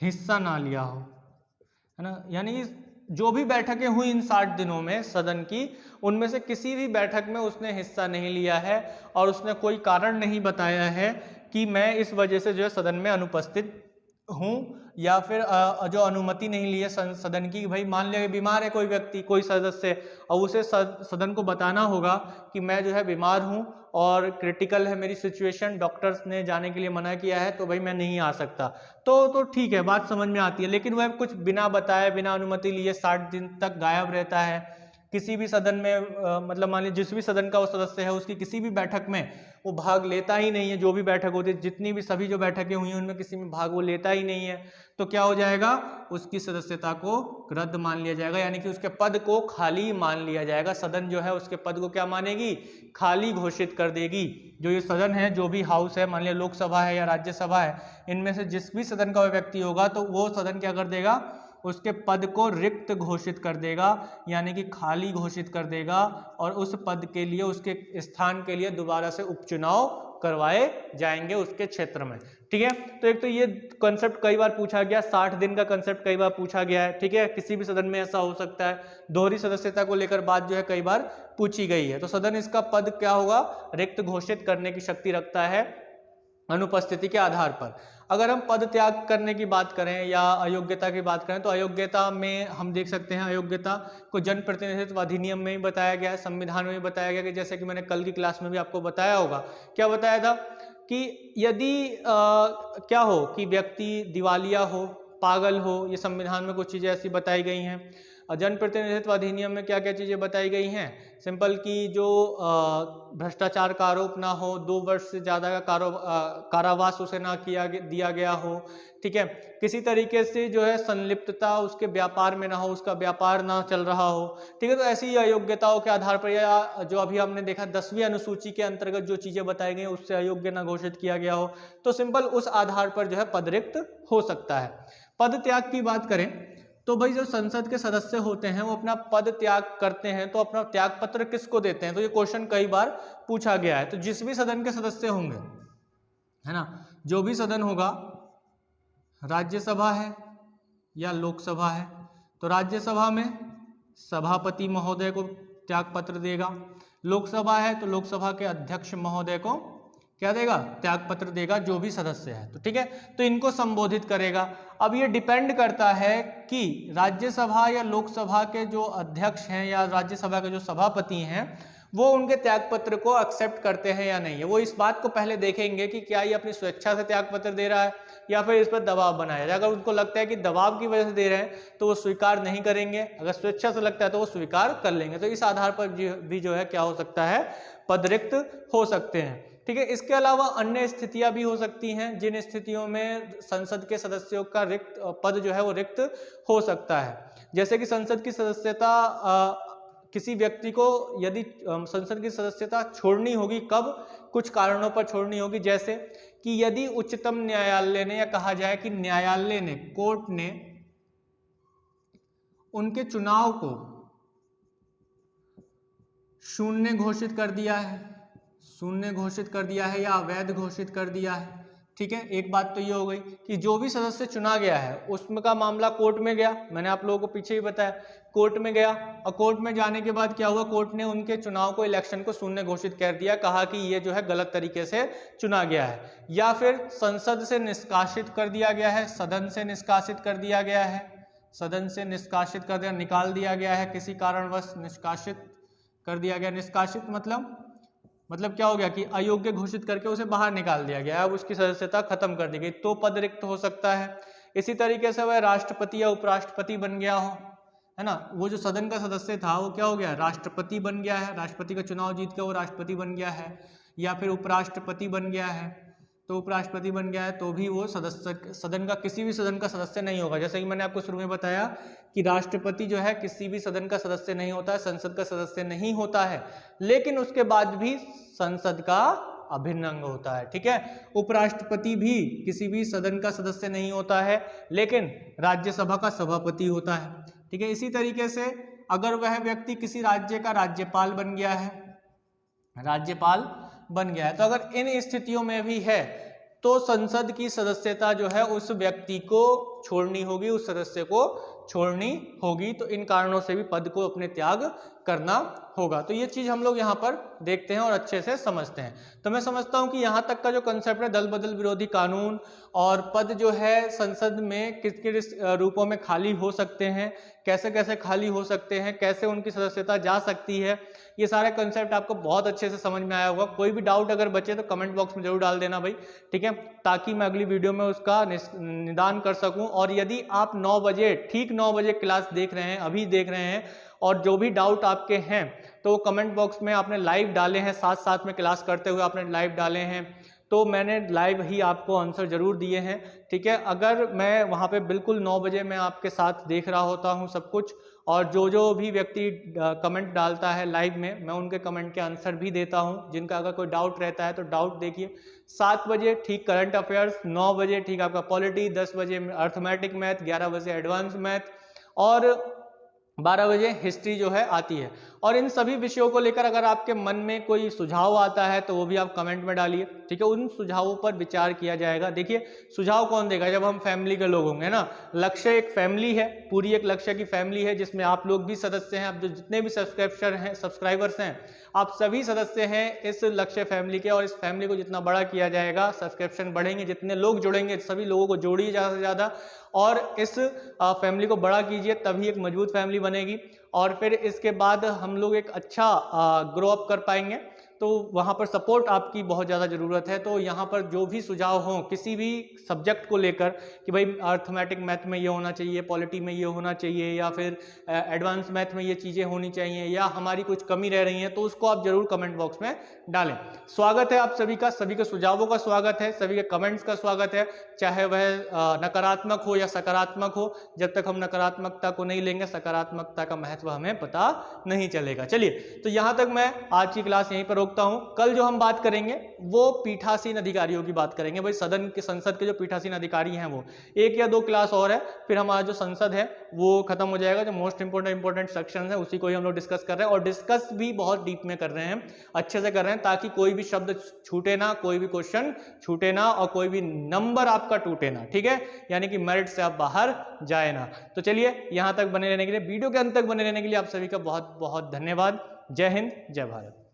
हिस्सा ना लिया हो, है ना, यानी जो भी बैठकें हुई इन 60 दिनों में सदन की, उनमें से किसी भी बैठक में उसने हिस्सा नहीं लिया है और उसने कोई कारण नहीं बताया है कि मैं इस वजह से जो है सदन में अनुपस्थित हूं, या फिर जो अनुमति नहीं ली है सदन की, भाई मान लिया बीमार है कोई व्यक्ति, कोई सदस्य, और उसे सदन को बताना होगा कि मैं जो है बीमार हूं और क्रिटिकल है मेरी सिचुएशन, डॉक्टर्स ने जाने के लिए मना किया है, तो भाई मैं नहीं आ सकता, तो ठीक है, बात समझ में आती है। लेकिन वह कुछ बिना बताए, बिना अनुमति लिए 60 दिन तक गायब रहता है किसी भी सदन में, मतलब मान लीजिए जिस भी सदन का वो सदस्य है उसकी किसी भी बैठक में वो भाग लेता ही नहीं है, जो भी बैठक होती है, जितनी भी सभी जो बैठकें हुई हैं उनमें किसी में भाग वो लेता ही नहीं है, तो क्या हो जाएगा, उसकी सदस्यता को रद्द मान लिया जाएगा, यानी कि उसके पद को खाली मान लिया जाएगा। सदन जो है उसके पद को क्या मानेगी, खाली घोषित कर देगी। जो ये सदन है, जो भी हाउस है, मान लिया लोकसभा है या राज्यसभा है, इनमें से जिस भी सदन का व्यक्ति होगा तो वो सदन क्या कर देगा, उसके पद को रिक्त घोषित कर देगा, यानी कि खाली घोषित कर देगा, और उस पद के लिए, उसके स्थान के लिए दोबारा से उपचुनाव करवाए जाएंगे उसके क्षेत्र में, ठीक है। तो एक तो ये कॉन्सेप्ट कई बार पूछा गया, 60 दिन का कॉन्सेप्ट कई बार पूछा गया है, ठीक है, किसी भी सदन में ऐसा हो सकता है। दोहरी सदस्यता को लेकर बात जो है कई बार पूछी गई है। तो सदन इसका पद क्या होगा, रिक्त घोषित करने की शक्ति रखता है अनुपस्थिति के आधार पर। अगर हम पद त्याग करने की बात करें या अयोग्यता की बात करें, तो अयोग्यता में हम देख सकते हैं, अयोग्यता को जन प्रतिनिधित्व अधिनियम में ही बताया गया है, संविधान में भी बताया गया कि जैसे कि मैंने कल की क्लास में भी आपको बताया होगा, क्या बताया था कि यदि क्या हो कि व्यक्ति दिवालिया हो, पागल हो, ये संविधान में कुछ चीज़ें ऐसी बताई गई हैं। जनप्रतिनिधित्व अधिनियम में क्या क्या चीज़ें बताई गई हैं, सिंपल की जो भ्रष्टाचार का आरोप ना हो, 2 वर्ष से ज़्यादा का कारावास उसे ना दिया गया हो, ठीक है, किसी तरीके से जो है संलिप्तता उसके व्यापार में ना हो, उसका व्यापार ना चल रहा हो, ठीक है। तो ऐसी अयोग्यताओं के आधार पर, या जो अभी हमने देखा 10वीं अनुसूची के अंतर्गत जो चीज़ें बताई गई उससे अयोग्य ना घोषित किया गया हो, तो सिंपल उस आधार पर जो है पद रिक्त हो सकता है। पद त्याग की बात करें तो भाई जो संसद के सदस्य होते हैं वो अपना पद त्याग करते हैं, तो अपना त्याग पत्र किसको देते हैं, तो ये क्वेश्चन कई बार पूछा गया है। तो जिस भी सदन के सदस्य होंगे, है ना, जो भी सदन होगा, राज्यसभा है या लोकसभा है, तो राज्यसभा में सभापति महोदय को त्याग पत्र देगा, लोकसभा है तो लोकसभा के अध्यक्ष महोदय को क्या देगा, त्याग पत्र देगा, जो भी सदस्य है, तो ठीक है, तो इनको संबोधित करेगा। अब ये डिपेंड करता है कि राज्यसभा या लोकसभा के जो अध्यक्ष हैं या राज्यसभा के जो सभापति हैं वो उनके त्याग पत्र को एक्सेप्ट करते हैं या नहीं है। वो इस बात को पहले देखेंगे कि क्या ये अपनी स्वेच्छा से त्याग पत्र दे रहा है या फिर इस पर दबाव बनाया जाए। अगर उनको लगता है कि दबाव की वजह से दे रहे हैं तो वो स्वीकार नहीं करेंगे, अगर स्वेच्छा से लगता है तो वो स्वीकार कर लेंगे। तो इस आधार पर भी जो है क्या हो सकता है, पद रिक्त हो सकते हैं, ठीक है। इसके अलावा अन्य स्थितियां भी हो सकती हैं जिन स्थितियों में संसद के सदस्यों का रिक्त पद जो है वो रिक्त हो सकता है। जैसे कि संसद की सदस्यता किसी व्यक्ति को यदि संसद की सदस्यता छोड़नी होगी, कब, कुछ कारणों पर छोड़नी होगी, जैसे कि यदि उच्चतम न्यायालय ने, या कहा जाए कि न्यायालय ने, कोर्ट ने उनके चुनाव को शून्य घोषित कर दिया है, शून्य घोषित कर दिया है या अवैध घोषित कर दिया है, ठीक है। एक बात तो ये हो गई कि जो भी सदस्य चुना गया है उसमें का मामला कोर्ट में गया, मैंने आप लोगों को पीछे ही बताया, कोर्ट में गया और कोर्ट में जाने के बाद क्या हुआ, कोर्ट ने उनके चुनाव को, इलेक्शन को शून्य घोषित कर दिया, कहा कि ये जो है गलत तरीके से चुना गया है। या फिर संसद से निष्कासित कर दिया गया है, सदन से निष्कासित कर दिया गया है, सदन से निष्कासित कर दिया, निकाल दिया गया है, किसी कारणवश निष्कासित कर दिया गया। निष्कासित मतलब क्या हो गया कि अयोग्य घोषित करके उसे बाहर निकाल दिया गया, अब उसकी सदस्यता खत्म कर दी गई, तो पद रिक्त हो सकता है। इसी तरीके से वह राष्ट्रपति या उपराष्ट्रपति बन गया हो, है ना, वो जो सदन का सदस्य था वो क्या हो गया, राष्ट्रपति बन गया है, राष्ट्रपति का चुनाव जीत के वो राष्ट्रपति बन गया है, या फिर उपराष्ट्रपति बन गया है, तो उपराष्ट्रपति बन गया है तो भी वो सदस्य सदन का किसी भी सदन का सदस्य नहीं होगा। जैसे कि मैंने आपको शुरू में बताया कि राष्ट्रपति जो है किसी भी सदन का सदस्य नहीं होता है, संसद का सदस्य नहीं होता है, लेकिन उसके बाद भी संसद का अभिन्न अंग होता है, ठीक है। उपराष्ट्रपति भी किसी भी सदन का सदस्य नहीं होता है, लेकिन राज्यसभा का सभापति होता है, ठीक है। इसी तरीके से अगर वह व्यक्ति किसी राज्य का राज्यपाल बन गया है, तो अगर इन स्थितियों में भी है तो संसद की सदस्यता जो है उस व्यक्ति को छोड़नी होगी, उस सदस्य को छोड़नी होगी, तो इन कारणों से भी पद को अपने त्याग करना होगा। तो ये चीज हम लोग यहाँ पर देखते हैं और अच्छे से समझते हैं। तो मैं समझता हूँ कि यहाँ तक का जो कंसेप्ट है दल बदल विरोधी कानून और पद जो है संसद में किस किस रूपों में खाली हो सकते हैं, कैसे कैसे खाली हो सकते हैं, कैसे उनकी सदस्यता जा सकती है, ये सारे कंसेप्ट आपको बहुत अच्छे से समझ में आया होगा। कोई भी डाउट अगर बचे तो कमेंट बॉक्स में जरूर डाल देना भाई, ठीक है, ताकि मैं अगली वीडियो में उसका निदान कर सकूं। और यदि आप 9 बजे ठीक 9 बजे क्लास देख रहे हैं, अभी देख रहे हैं, और जो भी डाउट आपके हैं तो कमेंट बॉक्स में आपने लाइव डाले हैं, साथ साथ में क्लास करते हुए आपने लाइव डाले हैं, तो मैंने लाइव ही आपको आंसर जरूर दिए हैं, ठीक है। अगर मैं वहाँ पे बिल्कुल 9 बजे मैं आपके साथ देख रहा होता हूँ सब कुछ, और जो भी व्यक्ति कमेंट डालता है लाइव में, मैं उनके कमेंट के आंसर भी देता हूँ। जिनका अगर कोई डाउट रहता है तो डाउट देखिए। 7 बजे ठीक करंट अफेयर्स, 9 बजे ठीक आपका पॉलिटी, 10 बजे अर्थमेटिक मैथ, 11 बजे एडवांस मैथ और 12 बजे हिस्ट्री जो है आती है। और इन सभी विषयों को लेकर अगर आपके मन में कोई सुझाव आता है तो वो भी आप कमेंट में डालिए, ठीक है। उन सुझावों पर विचार किया जाएगा। देखिए सुझाव कौन देगा, जब हम फैमिली के लोग होंगे ना। लक्ष्य एक फैमिली है, पूरी एक लक्ष्य की फैमिली है जिसमें आप लोग भी सदस्य हैं, आप जो जितने भी सब्सक्राइबर्स हैं आप सभी सदस्य हैं इस लक्ष्य फैमिली के। और इस फैमिली को जितना बड़ा किया जाएगा, सब्सक्रिप्शन बढ़ेंगे, जितने लोग जुड़ेंगे सभी लोगों को जोड़िए ज़्यादा से ज़्यादा, और इस फैमिली को बड़ा कीजिए, तभी एक मजबूत फैमिली बनेगी। और फिर इसके बाद हम लोग एक अच्छा ग्रो अप कर पाएंगे। तो वहाँ पर सपोर्ट आपकी बहुत ज़्यादा ज़रूरत है। तो यहाँ पर जो भी सुझाव हों किसी भी सब्जेक्ट को लेकर कि भाई अर्थमेटिक मैथ में ये होना चाहिए, पॉलिटी में ये होना चाहिए, या फिर एडवांस मैथ में ये चीज़ें होनी चाहिए, या हमारी कुछ कमी रह रही है, तो उसको आप जरूर कमेंट बॉक्स में डालें। स्वागत है आप सभी का, सभी के सुझावों का स्वागत है, सभी के कमेंट्स का स्वागत है, चाहे वह नकारात्मक हो या सकारात्मक हो। जब तक हम नकारात्मकता को नहीं लेंगे सकारात्मकता का महत्व हमें पता नहीं चलेगा। चलिए, तो यहाँ तक मैं आज की क्लास यहीं पर रोकता हूं। कल जो हम बात करेंगे वो पीठासीन अधिकारियों की बात करेंगे। भाई संसद के जो पीठासीन अधिकारी हैं वो 1 या 2 क्लास और है, फिर हमारा जो संसद है वो खत्म हो जाएगा। जो मोस्ट इंपोर्टेंट सेक्शन है उसी को ही हम लोग डिस्कस कर रहे हैं, और डिस्कस भी बहुत डीप में कर रहे हैं, अच्छे से कर रहे हैं, ताकि कोई भी शब्द छूटे ना, कोई भी क्वेश्चन छूटे ना, और कोई भी नंबर आपका टूटे ना, ठीक है, यानी कि मेरिट से आप बाहर जाए ना। तो चलिए, यहां तक बने रहने के लिए, वीडियो के अंत तक बने रहने के लिए आप सभी का बहुत बहुत धन्यवाद। जय हिंद, जय भारत।